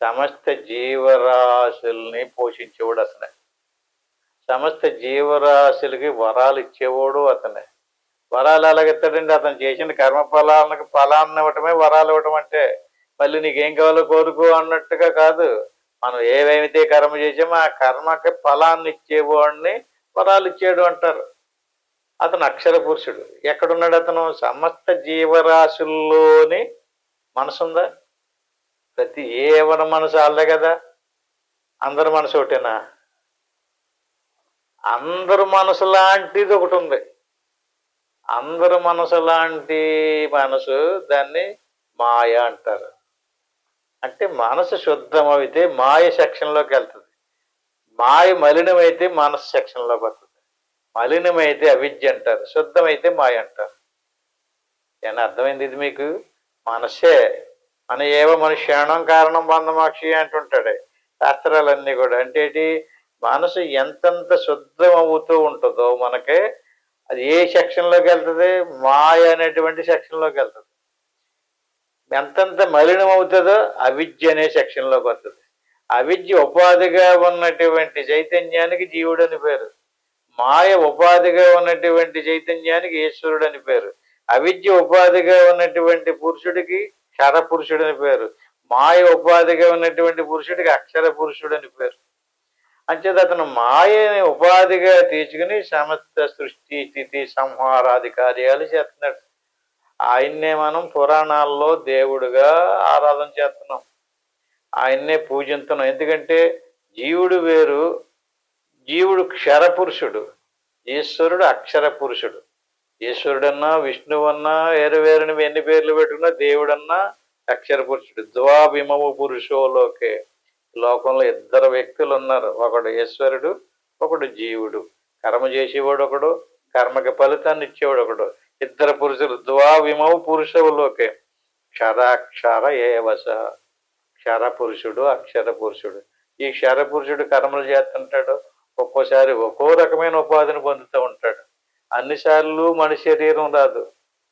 సమస్త జీవరాశుల్ని పోషించేవాడు అతనే. సమస్త జీవరాశులకి వరాలు ఇచ్చేవాడు అతనే. వరాలు ఎలాగెత్తాడండి? అతను చేసిన కర్మ ఫలాన్ని ఇవ్వటమే వరాలు ఇవ్వటం అంటే. మళ్ళీ నీకేం కావాలో కోరుకో అన్నట్టుగా కాదు. మనం ఏవైతే కర్మ చేసామో ఆ కర్మకి ఫలాన్ని ఇచ్చేవాడిని వరాలు ఇచ్చేడు అంటారు. అతను అక్షర పురుషుడు. ఎక్కడున్నాడు అతను? సమస్త జీవరాశుల్లోని మనసుందా? ప్రతి ఎవరి మనసు వాళ్ళదే కదా. అందరి మనసు ఒకటేనా? అందరి మనసు లాంటిది ఒకటి ఉంది. అందరి మనసు లాంటి మనసు, దాన్ని మాయ అంటారు. అంటే మనసు శుద్ధమైతే మాయ సెక్షన్లోకి వెళ్తుంది. మాయ మలినమైతే మనసు సెక్షన్లోకి వస్తుంది. మలినమైతే అవిద్య అంటారు, శుద్ధమైతే మాయ అంటారు. ఏమన్నా అర్థమైంది ఇది మీకు? మనసే మన ఏవో మనుష్యాణం కారణం బంధమాక్షి అంటుంటాడు శాస్త్రాలన్నీ కూడా. అంటే ఏంటి? మనసు ఎంతెంత శుద్ధం అవుతూ ఉంటుందో మనకి అది ఏ సెక్షన్లోకి వెళ్తుంది? మాయ అనేటువంటి సెక్షన్లోకి వెళ్తుంది. ఎంతెంత మలినం అవుతుందో అవిద్య అనే సెక్షన్లోకి వస్తుంది. అవిద్య ఉపాధిగా ఉన్నటువంటి చైతన్యానికి జీవుడు అని పేరు. మాయ ఉపాధిగా ఉన్నటువంటి చైతన్యానికి ఈశ్వరుడు అని పేరు. అవిద్య ఉపాధిగా ఉన్నటువంటి పురుషుడికి క్షర పురుషుడు అని పేరు. మాయ ఉపాధిగా ఉన్నటువంటి పురుషుడికి అక్షర పురుషుడు అని పేరు. అంచేత అతను మాయని ఉపాధిగా తీసుకుని సమస్త సృష్టి స్థితి సంహారాది కార్యాలు చేస్తున్నాడు. ఆయన్నే మనం పురాణాల్లో దేవుడుగా ఆరాధన చేస్తున్నాం, ఆయన్నే పూజిస్తున్నాం. ఎందుకంటే జీవుడు వేరు, జీవుడు క్షర పురుషుడు, ఈశ్వరుడు అక్షర పురుషుడు. ఈశ్వరుడన్నా విష్ణువన్నా వేరువేరుని ఎన్ని పేర్లు పెట్టుకున్నా దేవుడన్నా అక్షర పురుషుడు. ద్వాభిమవు పురుషోలోకే. లోకంలో ఇద్దరు వ్యక్తులు ఉన్నారు, ఒకడు ఈశ్వరుడు, ఒకడు జీవుడు. కర్మ చేసేవాడు ఒకడు, కర్మకి ఫలితాన్ని ఇచ్చేవాడు ఒకడు. ఇద్దరు పురుషులు. ద్వావిమవు పురుషవులోకే. క్షరాక్షర ఏవస. క్షర పురుషుడు అక్షర పురుషుడు. ఈ క్షర పురుషుడు కర్మలు చేస్తుంటాడు, ఒక్కోసారి ఒక్కో రకమైన ఉపాధిని పొందుతూ ఉంటాడు. అన్నిసార్లు మన శరీరం రాదు.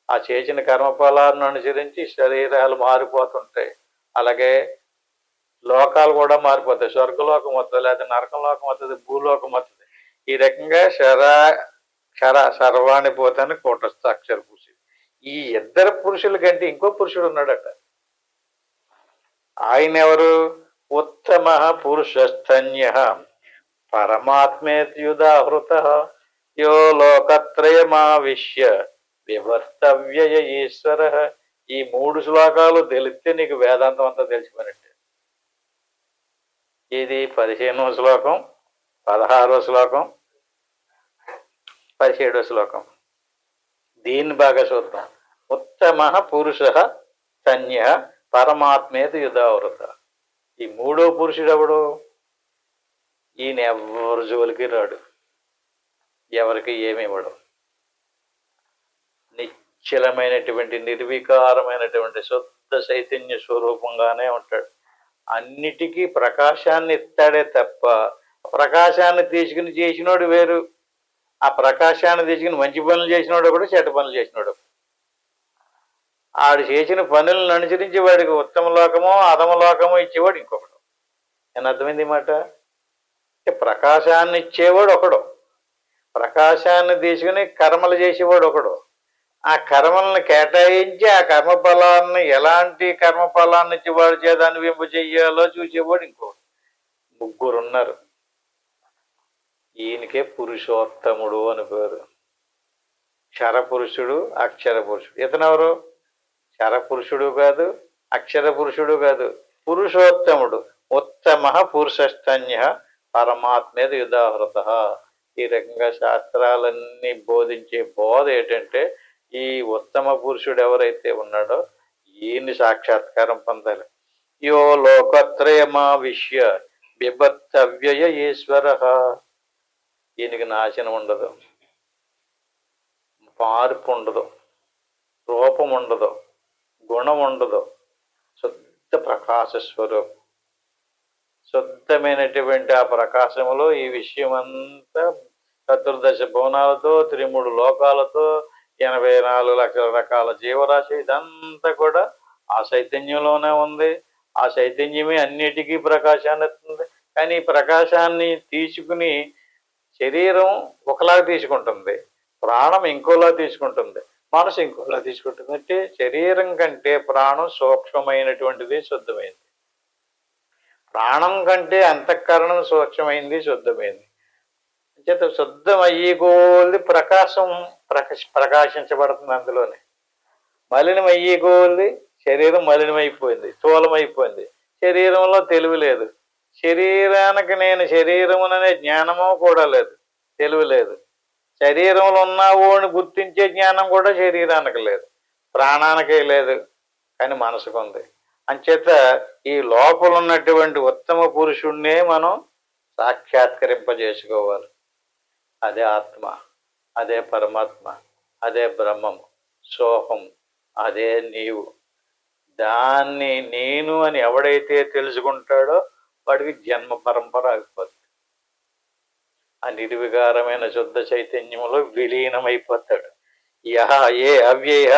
ఆ చేసిన కర్మఫలాలను అనుసరించి శరీరాలు మారిపోతుంటాయి. అలాగే లోకాలు కూడా మారిపోతాయి. స్వర్గలోకం వస్తుంది, లేదా నరకంలోకం వస్తుంది, భూలోకం వస్తుంది. ఈ రకంగా క్షర సర్వాణి పోతాన్ని కూటస్థ అక్షర పురుషుడు. ఈ ఇద్దరు పురుషుల కంటే ఇంకో పురుషుడు ఉన్నాడట. ఆయన ఎవరు? ఉత్తమ పురుషస్థన్య పరమాత్మేత్యుదాహృత యో లోకత్రయమావిశ్య వివర్తవ్యయ ఈశ్వర. ఈ 3 శ్లోకాలు తెలిస్తే నీకు వేదాంతం అంతా తెలిసిపోయినట్టే. ఇది 15వ శ్లోకం, 16వ శ్లోకం, 17వ శ్లోకం. దీన్ని బాగా చూద్దాం. ఉత్తమ పురుష స్తన్య పరమాత్మేతి యుధావృత. ఈ 3వ పురుషుడు ఎవడు? ఈయన ఎవరు జోలికి రాడు, ఎవరికి ఏమి ఇవ్వడు. నిశ్చలమైనటువంటి నిర్వికారమైనటువంటి శుద్ధ చైతన్య స్వరూపంగానే ఉంటాడు. అన్నిటికీ ప్రకాశాన్ని ఇస్తాడే తప్ప ప్రకాశాన్ని తీసుకుని చేసినోడు వేరు, ఆ ప్రకాశాన్ని తీసుకుని మంచి పనులు చేసినోడు కూడా, చెడ్డ పనులు చేసినోడు. ఆడు చేసిన పనులను అనుసరించి వాడికి ఉత్తమ లోకమో అధమ లోకమో ఇచ్చేవాడు ఇంకొకడు. నేను అర్థమైంది మాట. ప్రకాశాన్ని ఇచ్చేవాడు ఒకడు, ప్రకాశాన్ని తీసుకుని కర్మలు చేసేవాడు ఒకడు. ఆ కర్మలను కేటాయించి ఆ కర్మఫలాన్ని ఎలాంటి కర్మఫలాన్ని ఇచ్చి వాడి చేత అనువింప చెయ్యాలో చూసేవాడు ఇంకోటి. 3 ఉన్నారు. ఈయనకే పురుషోత్తముడు అని పేరు. క్షర పురుషుడు అక్షర పురుషుడు. ఇతనెవరు? క్షర పురుషుడు కాదు, అక్షర పురుషుడు కాదు, పురుషోత్తముడు. ఉత్తమ పురుషస్థన్య పరమాత్మేద యుధాహృత. ఈ రకంగా శాస్త్రాలన్నీ బోధించే బోధ ఏంటంటే, ఈ ఉత్తమ పురుషుడు ఎవరైతే ఉన్నాడో ఈయన్ని సాక్షాత్కారం పొందాలి. యో లోకత్రయమావిశ్య బిభర్తవ్యయ ఈశ్వర. ఈయనకి నాశనం ఉండదు, మార్పు ఉండదు, రూపం ఉండదు, గుణం ఉండదు. శుద్ధ ప్రకాశ స్వరూపం. శుద్ధమైనటువంటి ఆ ప్రకాశములో ఈ విషయం అంతా చతుర్దశ భువనాలతో, 3 లోకాలతో, 84 లక్షల రకాల జీవరాశి, ఇదంతా కూడా ఆ చైతన్యంలోనే ఉంది. ఆ చైతన్యమే అన్నిటికీ ప్రకాశాన్ని ఇస్తుంది. కానీ ఈ ప్రకాశాన్ని తీసుకుని శరీరం ఒకలా తీసుకుంటుంది, ప్రాణం ఇంకోలా తీసుకుంటుంది, మనసు ఇంకోలా తీసుకుంటుంది. అంటే శరీరం కంటే ప్రాణం సూక్ష్మమైనటువంటిది, శుద్ధమైంది. ప్రాణం కంటే అంతఃకరణం సూక్ష్మమైంది, శుద్ధమైంది. అంచేత శుద్ధం అయ్యి కొలది ప్రకాశం ప్రకాశించబడుతుంది అందులోనే. మలినం అయ్యి కొలది శరీరం మలినమైపోయింది, స్థూలమైపోయింది. శరీరంలో తెలివి లేదు. శరీరానికి నేను శరీరముననే జ్ఞానము కూడా లేదు, తెలివి లేదు. శరీరంలో ఉన్నావు అని గుర్తించే జ్ఞానం కూడా శరీరానికి లేదు, ప్రాణానికే లేదు, కానీ మనసుకు ఉంది. అంచేత ఈ లోపల ఉన్నటువంటి ఉత్తమ పురుషుణ్ణే మనం సాక్షాత్కరింపజేసుకోవాలి. అదే ఆత్మ, అదే పరమాత్మ, అదే బ్రహ్మము, సోహం, అదే నీవు. దాన్ని నేను అని ఎవడైతే తెలుసుకుంటాడో వాడికి జన్మ పరంపర ఆగిపోతుంది. ఆ నిర్వికారమైన శుద్ధ చైతన్యంలో విలీనమైపోతాడు. యహ ఏ అవ్యయ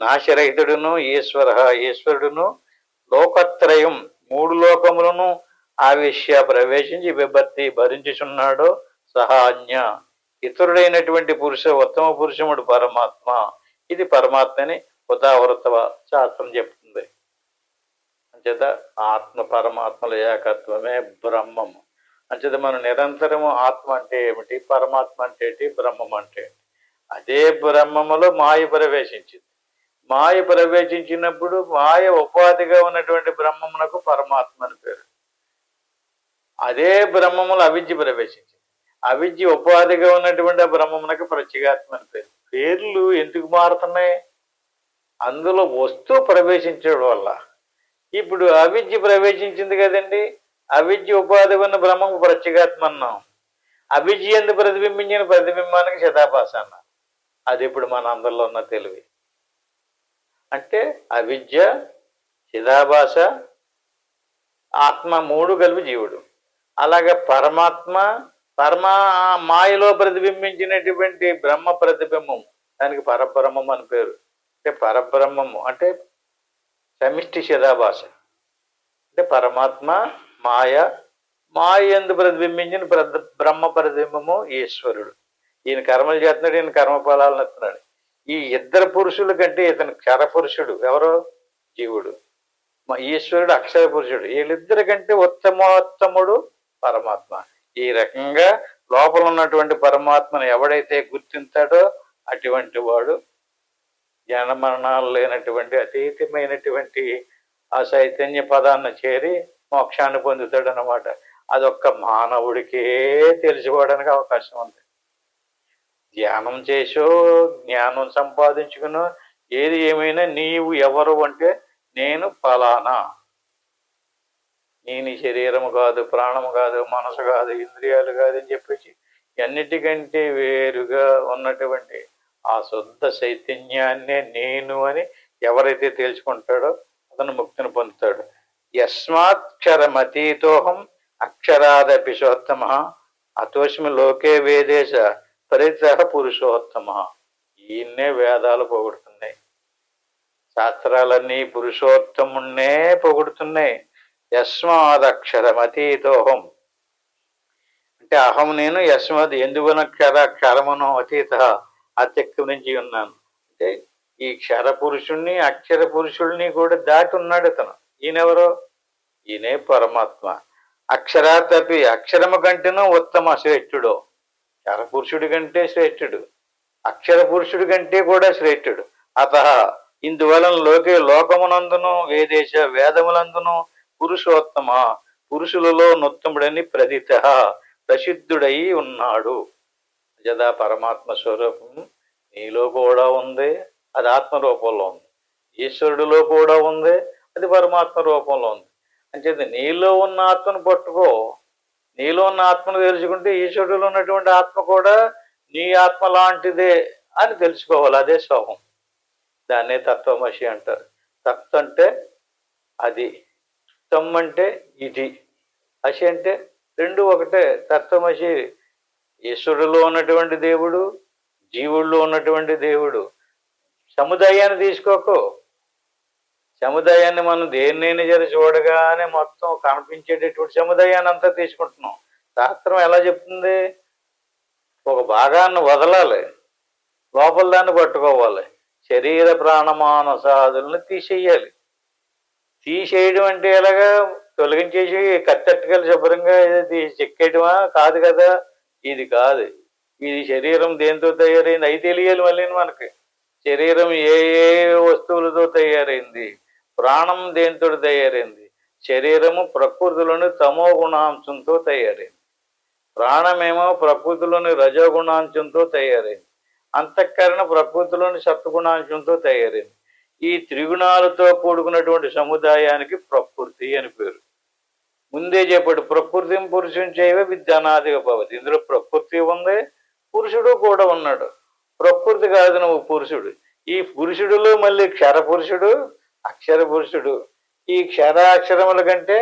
నాశరహితుడును ఈశ్వర, ఈశ్వరుడును లోకత్రయం మూడు లోకములను ఆవిష్య ప్రవేశించి విభక్తి భరించుచున్నాడో సహాజ్ఞ ఇతరుడైనటువంటి ఉత్తమ పురుషముడు పరమాత్మ. ఇది పరమాత్మని ఉదావృత శాస్త్రం చెప్తుంది. అంచేత ఆత్మ పరమాత్మల ఏకత్వమే బ్రహ్మము. అంచేత మనం నిరంతరము ఆత్మ అంటే ఏమిటి, పరమాత్మ అంటే ఏంటి, బ్రహ్మం అంటే ఏంటి. అదే బ్రహ్మములో మాయ ప్రవేశించింది. మాయ ప్రవేశించినప్పుడు మాయ ఉపాధిగా ఉన్నటువంటి బ్రహ్మమునకు పరమాత్మ అని పేరు. అదే బ్రహ్మములో అవిద్య ప్రవేశించింది. అవిద్య ఉపాధిగా ఉన్నటువంటి ఆ బ్రహ్మమునకు ప్రత్యేగాత్మ అని పేరు. పేర్లు ఎందుకు మారుతున్నాయి? అందులో వస్తువు ప్రవేశించడం వల్ల. ఇప్పుడు అవిద్య ప్రవేశించింది కదండి, అవిద్య ఉపాధి ఉన్న బ్రహ్మము ప్రత్యేగాత్మ అన్నాం. అవిద్య ఎందుకు ప్రతిబింబించిన ప్రతిబింబానికి చిదాభాస అన్నాం. అది ఇప్పుడు మన అందరిలో ఉన్న తెలివి. అంటే అవిద్య, చిదాభాస, ఆత్మ మూడు కలిపి జీవుడు. అలాగే పరమాత్మ, మాయలో ప్రతిబింబించినటువంటి బ్రహ్మ ప్రతిబింబం, దానికి పరబ్రహ్మం అని పేరు. అంటే పరబ్రహ్మము అంటే సమిష్టి చిదాభాస. అంటే పరమాత్మ, మాయ ఎందు ప్రతిబింబించిన బ్రహ్మ ప్రతిబింబము ఈశ్వరుడు. ఈయన కర్మలు చేస్తున్నాడు, ఈయన కర్మఫలాలను ఎత్తున్నాడు. ఈ ఇద్దరు పురుషుల కంటే ఇతను క్షరపురుషుడు, ఎవరో జీవుడు, ఈశ్వరుడు అక్షర పురుషుడు. వీళ్ళిద్దరి కంటే ఉత్తమోత్తముడు పరమాత్మ. ఈ రకంగా లోపల ఉన్నటువంటి పరమాత్మను ఎవడైతే గుర్తింతాడో అటువంటి వాడు జనమరణాలు లేనటువంటి అతీతమైనటువంటి ఆ చైతన్య పదాన్ని చేరి మోక్షాన్ని పొందుతాడు అన్నమాట. అదొక్క మానవుడికే తెలుసుకోవడానికి అవకాశం ఉంది. ధ్యానం చేసో జ్ఞానం సంపాదించుకునో ఏది ఏమైనా నీవు ఎవరు అంటే నేను ఫలానా, నేను శరీరము కాదు, ప్రాణము కాదు, మనసు కాదు, ఇంద్రియాలు కాదు అని చెప్పేసి అన్నిటికంటే వేరుగా ఉన్నటువంటి ఆ శుద్ధ చైతన్యాన్నే నేను అని ఎవరైతే తెలుసుకుంటాడో అతను ముక్తిని పొందుతాడు. యస్మాత్క్షరమతీతోహం అక్షరాదపి సోత్తమ అతోస్మి లోకే వేదేశ పరిత పురుషోత్తమ. ఈయన్నే వేదాలు పొగుడుతున్నాయి, శాస్త్రాలన్నీ పురుషోత్తమున్నే పొగుడుతున్నాయి. యస్మాదక్షరమతీతోహం అంటే అహం నేను, యస్మాద్ ఎందువన క్షరమును అతీత అత్యక్తరించి ఉన్నాను. అంటే ఈ క్షర పురుషుణ్ణి అక్షర పురుషుల్ని కూడా దాటి ఉన్నాడు ఇతను. ఈయనెవరో? ఈయనే పరమాత్మ. అక్షరాతపి అక్షరము కంటేనూ ఉత్తమ శ్రేష్ఠుడు. క్షరపురుషుడి కంటే శ్రేష్ఠుడు, అక్షర పురుషుడి కంటే కూడా శ్రేష్ఠుడు. అత ఇందువలన లోకమునందును వేదేశ వేదములందును పురుషోత్తమ పురుషులలో నొత్తముడని ప్రసిద్ధుడై ఉన్నాడు. యదా పరమాత్మ స్వరూపం నీలో కూడా ఉంది, అది ఆత్మ రూపంలో ఉంది. ఈశ్వరుడిలో కూడా ఉంది, అది పరమాత్మ రూపంలో ఉంది. అంచేత నీలో ఉన్న ఆత్మను పట్టుకో. నీలో ఉన్న ఆత్మను తెలుసుకుంటే ఈశ్వరుడిలో ఉన్నటువంటి ఆత్మ కూడా నీ ఆత్మ లాంటిదే అని తెలుసుకోవాలి. అదే సోహం. దాన్నే తత్వమసి అంటారు. తత్వ అంటే అది, తం అంటే ఇది, అసి అంటే రెండు ఒకటే. తత్వమసి ఈశ్వరులో ఉన్నటువంటి దేవుడు, జీవుల్లో ఉన్నటువంటి దేవుడు. సముదాయాన్ని తీసుకోకు. సముదాయాన్ని మనం దేన్నైనా సరే చూడగానే మొత్తం కనిపించేటటువంటి సముదాయాన్ని అంతా తీసుకుంటున్నాం. శాస్త్రం ఎలా చెప్తుంది? ఒక భాగాన్ని వదలాలి, లోపల దాన్ని పట్టుకోవాలి. శరీర ప్రాణమానసాదులను తీసేయాలి. తీసేయడం అంటే ఎలాగా? తొలగించేసి కత్తెట్టుకెళ్ళి శుభ్రంగా చెక్కేయడమా? కాదు కదా. ఇది కాదు. ఇది శరీరం దేనితో తయారైంది అయి తెలియాలి మళ్ళీ మనకి. శరీరం ఏ ఏ వస్తువులతో తయారైంది, ప్రాణం దేనితో తయారైంది. శరీరము ప్రకృతిలోని తమో గుణాంశంతో తయారైంది, ప్రాణమేమో ప్రకృతిలోని రజోగుణాంశంతో తయారైంది, అంతఃకరణ ప్రకృతిలోని సత్వగుణాంశంతో తయారైంది. ఈ త్రిగుణాలతో కూడుకున్నటువంటి సముదాయానికి ప్రకృతి అని పేరు. ముందే చెప్పాడు, ప్రకృతిని పురుషుని చేయవే విద్యానాదిగా భవతి. ఇందులో ప్రకృతి ఉంది, పురుషుడు కూడా ఉన్నాడు. ప్రకృతి కాదు నువ్వు పురుషుడు. ఈ పురుషుడిలో మళ్ళీ క్షర పురుషుడు, అక్షర పురుషుడు. ఈ క్షరాక్షరముల కంటే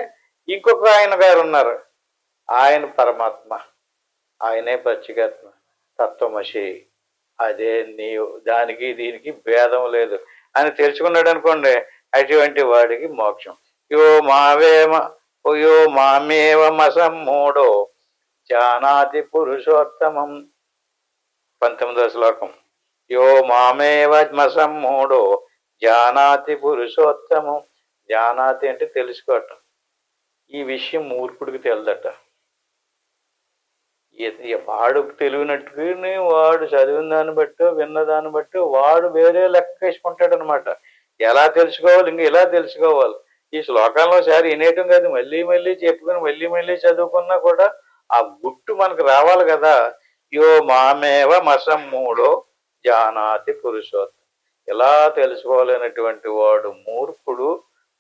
ఇంకొక ఆయన గారు ఉన్నారు, ఆయన పరమాత్మ, ఆయనే ప్రత్యేకత్మ, తత్వమసి. అదే నీవు, దానికి దీనికి భేదం లేదు అని తెలుసుకున్నాడు అనుకోండి, అటువంటి వాడికి మోక్షం. యో మామేవ మసమ్మూఢో జానాతి పురుషోత్తమం. 19వ శ్లోకం. యో మామేవ మసమ్మూఢో జానాతి పురుషోత్తమం. జానాతి అంటే తెలుసుకోవటం. ఈ విషయం మూర్ఖుడికి తెలదట. వాడు తెలివినట్టుకుని వాడు చదివిన దాన్ని బట్టి విన్న దాన్ని బట్టి వాడు వేరే లెక్క వేసుకుంటాడు అనమాట. ఎలా తెలుసుకోవాలి, ఇంక ఇలా తెలుసుకోవాలి. ఈ శ్లోకాల్లో సారి వినేయటం కాదు, మళ్ళీ మళ్ళీ చెప్పుకుని మళ్ళీ మళ్ళీ చదువుకున్నా కూడా ఆ గుట్టు మనకు రావాలి కదా. యో మామేవ మసమ్మూఢో జానాతి పురుషోత్తం. ఎలా తెలుసుకోవాలనేటువంటి వాడు మూర్ఖుడు,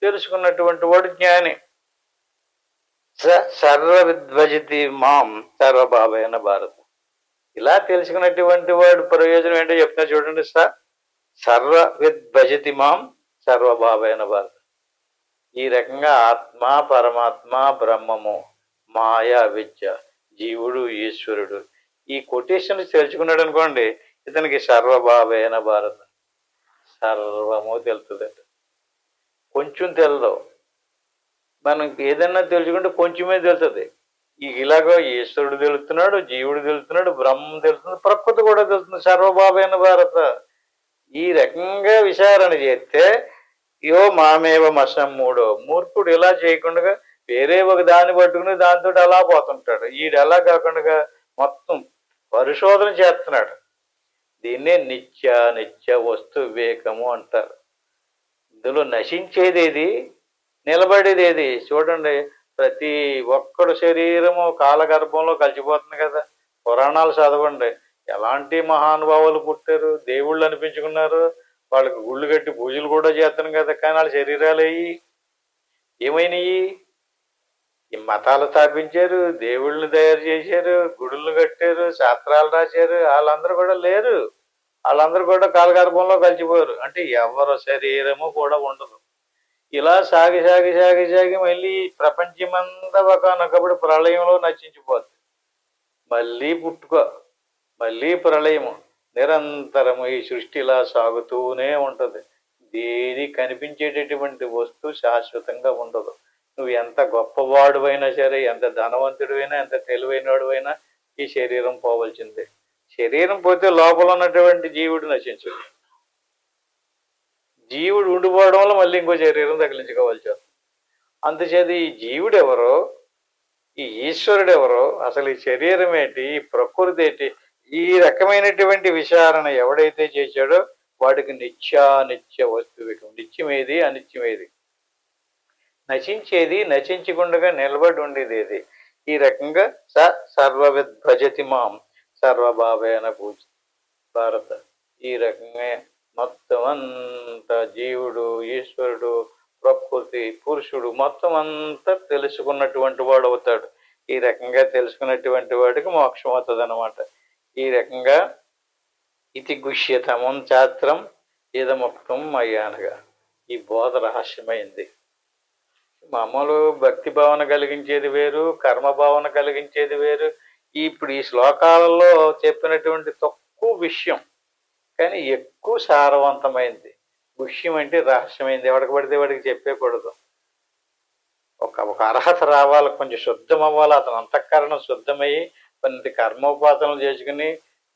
తెలుసుకున్నటువంటి వాడు జ్ఞాని. సర్వ విద్వజతి మాం సర్వభావేన భారత. ఇలా తెలుసుకున్నటువంటి వాడు ప్రయోజనం ఏంటో చెప్తున్నా చూడండి. సర్వ విద్వజతి మాం సర్వభావేన భారత. ఈ రకంగా ఆత్మ, పరమాత్మ, బ్రహ్మము, మాయ, విద్య, జీవుడు, ఈశ్వరుడు, ఈ కొటేషన్స్ తెలుసుకున్నాడు అనుకోండి, ఇతనికి సర్వభావేన భారత, సర్వము తెలుతుందట. కొంచెం తెలదు. మనం ఏదన్నా తెలుసుకుంటే కొంచెమే తెలుస్తుంది. ఇలాగో ఈశ్వరుడు తెలుస్తున్నాడు, జీవుడు తెలుస్తున్నాడు, బ్రహ్మం తెలుస్తుంది, ప్రకృతి కూడా తెలుస్తుంది. సర్వభావేన భారత. ఈ రకంగా విచారణ చేస్తే యో మామేవ మసమ్మూఢో. మూర్ఖుడు ఇలా చేయకుండా వేరే ఒక దాన్ని పట్టుకుని దాంతో అలా పోతుంటాడు. ఈడు ఎలా కాకుండా మొత్తం పరిశోధన చేస్తున్నాడు. దీన్నే నిత్య వస్తు వివేకము అంటారు. ఇందులో నశించేది ఏది, నిలబడేది ఏది? చూడండి, ప్రతి ఒక్కడు శరీరము కాలగర్భంలో కలిసిపోతుంది కదా. పురాణాలు చదవండి, ఎలాంటి మహానుభావులు పుట్టారు, దేవుళ్ళు అనిపించుకున్నారు, వాళ్ళకి గుళ్ళు కట్టి పూజలు కూడా చేస్తాను కదా. కానీ వాళ్ళ శరీరాలు ఏమైనాయి? ఈ మతాలు స్థాపించారు, దేవుళ్ళని తయారు చేశారు, గుడులను కట్టారు, శాస్త్రాలు రాశారు, వాళ్ళందరూ కూడా లేరు. వాళ్ళందరూ కూడా కాలగర్భంలో కలిసిపోయారు. అంటే ఎవరి శరీరము కూడా ఉండదు. ఇలా సాగి సాగి సాగి సాగి మళ్ళీ ప్రపంచమంతా ఒకనొకప్పుడు ప్రళయంలో నశించిపోతుంది. మళ్ళీ పుట్టుకో, మళ్ళీ ప్రళయము, నిరంతరము ఈ సృష్టి ఇలా సాగుతూనే ఉంటుంది. దేని కనిపించేటటువంటి వస్తువు శాశ్వతంగా ఉండదు. నువ్వు ఎంత గొప్పవాడువైనా సరే, ఎంత ధనవంతుడివైనా, ఎంత తెలివైనవాడువైనా ఈ శరీరం పోవలసిందే. శరీరం పోతే లోపల ఉన్నటువంటి జీవుడు నశించడు. జీవుడు ఉండిపోవడం వల్ల మళ్ళీ ఇంకో శరీరం తగిలించుకోవాల్సి వస్తుంది. అందుచేత ఈ జీవుడు ఎవరో, ఈ ఈశ్వరుడు ఎవరో, అసలు ఈ శరీరం ఏంటి, ఈ ప్రకృతి ఏంటి, ఈ రకమైనటువంటి విచారణ ఎవడైతే చేశాడో వాడికి నిత్య వస్తువికం. నిత్యమేది, అనిత్యమేది, నశించేది, నశించకుండా నిలబడి ఉండేది ఏది. ఈ రకంగా సర్వవిద్ భజతి మాం సర్వభావేన పూజ భారత. ఈ రకంగా మొత్తం అంతా జీవుడు, ఈశ్వరుడు, ప్రకృతి, పురుషుడు మొత్తం అంతా తెలుసుకున్నటువంటి వాడు అవుతాడు. ఈ రకంగా తెలుసుకున్నటువంటి వాడికి మోక్షం అవుతుంది అన్నమాట. ఈ రకంగా ఇతి గుష్యతమం శాస్త్రం ఇదముక్తం అయ్యానగా ఈ బోధ రహస్యమైంది. మామూలు భక్తి భావన కలిగించేది వేరు, కర్మ భావన కలిగించేది వేరు. ఇప్పుడు ఈ శ్లోకాలలో చెప్పినటువంటి తక్కువ విషయం కానీ ఎక్కువ సారవంతమైంది. గుహ్యం అంటే రహస్యమైంది. ఎవడికి పడితే వాడికి చెప్పేకూడదు. ఒక అర్హత రావాలి, కొంచెం శుద్ధం అవ్వాలి. అతను అంతఃకరణం శుద్ధమయ్యి కొన్ని కర్మోపాసనలు చేసుకుని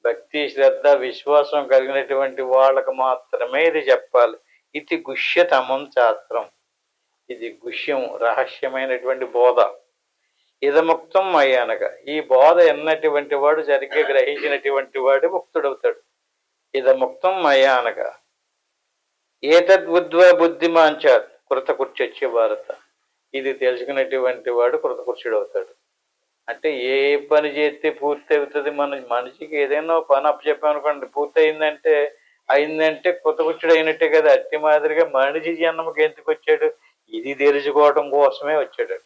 భక్తి, శ్రద్ధ, విశ్వాసం కలిగినటువంటి వాళ్ళకు మాత్రమే ఇది చెప్పాలి. ఇది గుహ్యతమం శాస్త్రం. ఇది గుహ్యం, రహస్యమైనటువంటి బోధ. ఇదముక్తం మయ్యానగా. ఈ బోధ ఎన్నటువంటి వాడు సరిగ్గా గ్రహించినటువంటి వాడు ముక్తుడవుతాడు. ఇదముక్తం మయ్యానగా. ఏతద్బుద్ధ్వా బుద్ధిమాంచాత్ కృతకృత్యస్య భారత. ఇది తెలుసుకున్నటువంటి వాడు కృతకృత్యుడవుతాడు. అంటే ఏ పని చేస్తే పూర్తి అవుతుంది. మనిషికి ఏదైనా పని అప్పచెప్పామనుకోండి, పూర్తి అయిందంటే కృతకృత్యుడు అయినట్టే కదా. అట్టి మాదిరిగా మనిషి జన్మకి ఎందుకు వచ్చాడు? ఇది తెలుసుకోవటం కోసమే వచ్చాడు.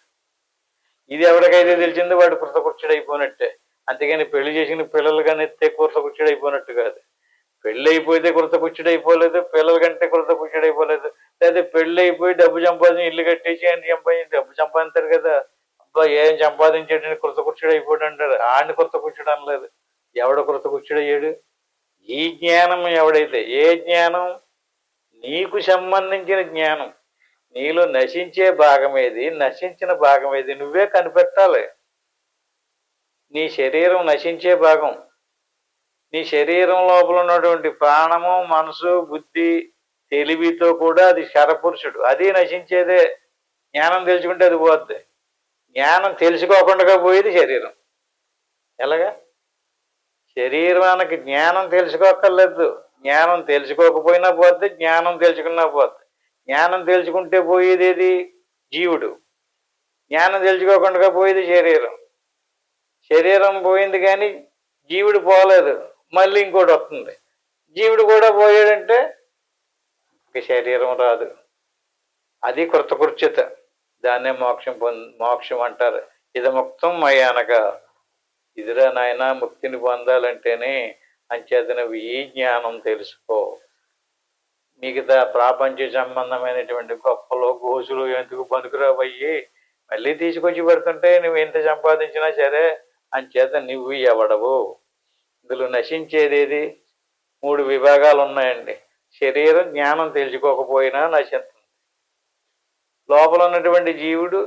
ఇది ఎవరికైతే తెలిసిందో వాడు కృతకృత్యుడు అయిపోయినట్టే. అంతేగాని పెళ్లి చేసిన పిల్లలు కానీ ఎత్తే కృతకృత్యుడు అయిపోయినట్టు కాదు. పెళ్ళి అయిపోతే కృతకృత్యుడు అయిపోలేదు, పిల్లల కంటే కృతకృత్యుడు అయిపోలేదు. లేదా పెళ్ళి అయిపోయి డబ్బు సంపాదించి ఇల్లు కట్టేసి డబ్బు సంపాదించారు కదా, అబ్బా ఏం సంపాదించాడని కృతకృత్యుడు అయిపోయాడు అంటారు. ఆడిని కృతకృత్యుడు అనలేదు. ఎవడ కృతకృత్యుడు అయ్యాడు? ఈ జ్ఞానం ఎవడైతే, ఏ జ్ఞానం? నీకు సంబంధించిన జ్ఞానం. నీలో నశించే భాగం ఏది, నశించిన భాగం ఏది నువ్వే కనిపెట్టాలి. నీ శరీరం నశించే భాగం. నీ శరీరం లోపల ఉన్నటువంటి ప్రాణము, మనసు, బుద్ధి, తెలివితో కూడా అది శరపురుషుడు. అది నశించేదే. జ్ఞానం తెలుసుకుంటే అది పోద్ది. జ్ఞానం తెలుసుకోకుండా పోయేది శరీరం. ఎలాగా? శరీరానికి జ్ఞానం తెలుసుకోక్కర్లేదు. జ్ఞానం తెలుసుకోకపోయినా పోద్ది, జ్ఞానం తెలుసుకున్నా పోద్ది. జ్ఞానం తెలుసుకుంటే పోయేది ఏది? జీవుడు. జ్ఞానం తెలుసుకోకుండా పోయేది శరీరం. శరీరం పోయింది కానీ జీవుడు పోలేదు. మళ్ళీ ఇంకోటి వస్తుంది. జీవుడు కూడా పోయాడంటే శరీరం రాదు. అది కృతకృత్యత. దాన్నే మోక్షం అంటారు. ఇదముక్తం మయ్యానగా. ఇదిరా నాయన, ముక్తిని పొందాలంటేనే అంచేత నువ్వు ఈ జ్ఞానం తెలుసుకో. మిగతా ప్రాపంచ సంబంధమైనటువంటి గొప్పలు, గోసులు ఎందుకు పనికిరావయ్యి మళ్ళీ తీసుకొచ్చి పెడుతుంటే నువ్వు ఎంత సంపాదించినా సరే అంచేత నువ్వు ఎవడవు. ఇందులో నశించేదేది? 3 విభాగాలు ఉన్నాయండి. శరీరం జ్ఞానం తెలుసుకోకపోయినా నశిస్తుంది. లోపల ఉన్నటువంటి జీవుడు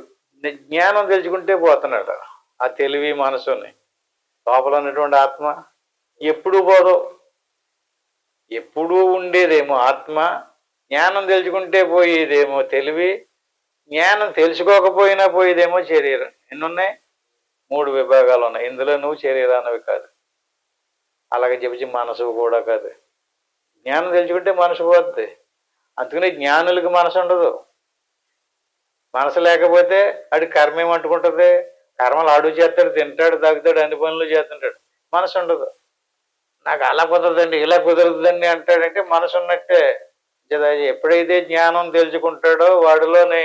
జ్ఞానం తెలుసుకుంటే పోతున్నాడు. ఆ తెలివి మనసుని. లోపల ఉన్నటువంటి ఆత్మ ఎప్పుడూ పోదు. ఎప్పుడూ ఉండేదేమో ఆత్మ. జ్ఞానం తెలుసుకుంటే పోయేదేమో తెలివి. జ్ఞానం తెలుసుకోకపోయినా పోయేదేమో శరీరం. ఎన్నున్నాయి? 3 విభాగాలు ఉన్నాయి. ఇందులో నువ్వు శరీరానివి కాదు. అలాగే చెప్పి మనసు కూడా కాదు. జ్ఞానం తెలుసుకుంటే మనసు పోద్ది. అందుకని జ్ఞానులకి మనసు ఉండదు. మనసు లేకపోతే ఆడి కర్మ ఏమంటుకుంటుంది? కర్మలు ఆడు చేస్తాడు, తింటాడు, తాగుతాడు, అన్ని పనులు చేస్తుంటాడు. మనసు ఉండదు. నాకు అలా కుదరదండి, ఇలా కుదరదండి అంటాడంటే మనసు ఉన్నట్టే. ఎప్పుడైతే జ్ఞానం తెలుసుకుంటాడో వాడిలోనే,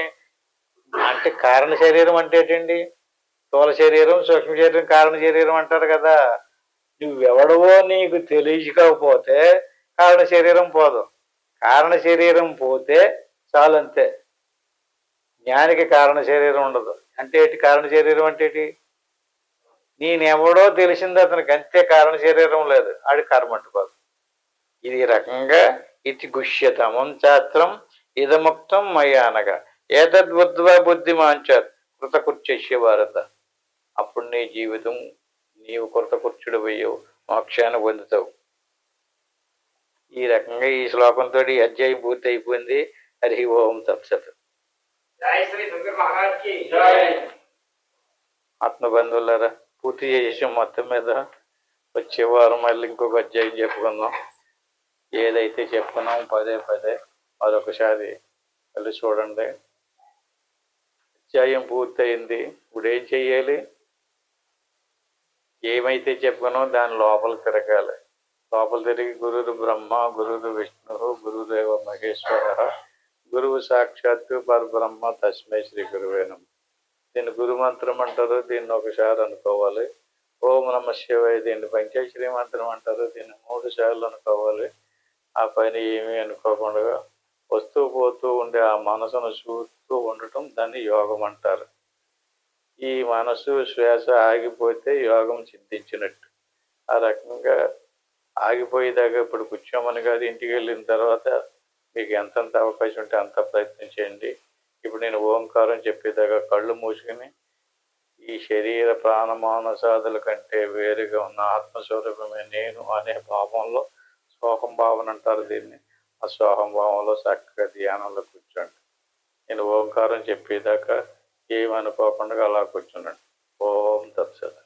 అంటే కారణ శరీరం అంటే ఏంటండి? స్థూల శరీరం, సూక్ష్మ శరీరం, కారణ శరీరం అంటారు కదా. నువ్వెవడవో నీకు తెలియకపోతే కారణ శరీరం పోదు. కారణ శరీరం పోతే చాలంతే. జ్ఞానికి కారణ శరీరం ఉండదు. అంటే ఏంటి కారణ శరీరం అంటే ఏంటి? నేనెవడో తెలిసింది అతనికి, అంతే. కారణ శరీరం లేదు, ఆడి కర్మ అంటుకోదు. ఇది రకంగా ఇది గుష్యతమం శాస్త్రం ఇదముక్తం మయ్యానగా. ఏతద్బుద్ధ్వా బుద్ధిమాంచాత్ కృతకృత్యస్య భారత. అప్పుడు నీ జీవితం, నీవు కృతకృత్యుడు అయ్యావు, మోక్షాన్ని పొందుతావు. ఈ రకంగా ఈ శ్లోకంతో ఈ అధ్యాయం పూర్తి అయిపోయింది. హరి ఓం తత్సత్. ఆత్మబంధువులారా, పూర్తి చేసాం. మొత్తం మీద వచ్చే వారం మళ్ళీ ఇంకొక అధ్యాయం చెప్పుకుందాం. ఏదైతే చెప్పుకున్నాం పదే మరొకసారి మళ్ళీ చూడండి. అధ్యాయం పూర్తయింది. ఇప్పుడు ఏం చెయ్యాలి? ఏమైతే చెప్పుకున్నాం దాని లోపల తిరగాలి. లోపల తిరిగి గురురు బ్రహ్మ, గురురు విష్ణు, గురుదేవ మహేశ్వర, గురువు సాక్షాత్తు పరబ్రహ్మ, తస్మై శ్రీ గురువే నమః. దీన్ని గురుమంత్రం అంటారు. దీన్ని ఒకసారి అనుకోవాలి. ఓం నమ శివాయ. దీన్ని పంచాక్షరి మంత్రం అంటారు. దీన్ని 3 సార్లు అనుకోవాలి. ఆ పైన ఏమీ అనుకోకుండా వస్తూ పోతూ ఉండే ఆ మనసును చూస్తూ ఉండటం దాన్ని యోగం అంటారు. ఈ మనసు శ్వాస ఆగిపోతే యోగం సిద్ధించినట్టు. ఆ రకంగా ఆగిపోయేదాకా ఇప్పుడు కూర్చోమని కాదు, ఇంటికి వెళ్ళిన తర్వాత మీకు ఎంతంత అవకాశం ఉంటే అంత ప్రయత్నం చేయండి. ఇప్పుడు నేను ఓంకారం చెప్పేదాకా కళ్ళు మూసుకుని ఈ శరీర ప్రాణమానసాదుల కంటే వేరుగా ఉన్న ఆత్మస్వరూపమే నేను అనే భావంలో, సోహం భావన అంటారు దీన్ని, ఆ సోహం భావంలో చక్కగా ధ్యానంలో కూర్చోండి. నేను ఓంకారం చెప్పేదాకా ఏమనుకోకుండా అలా కూర్చున్నాను. తత్సత్.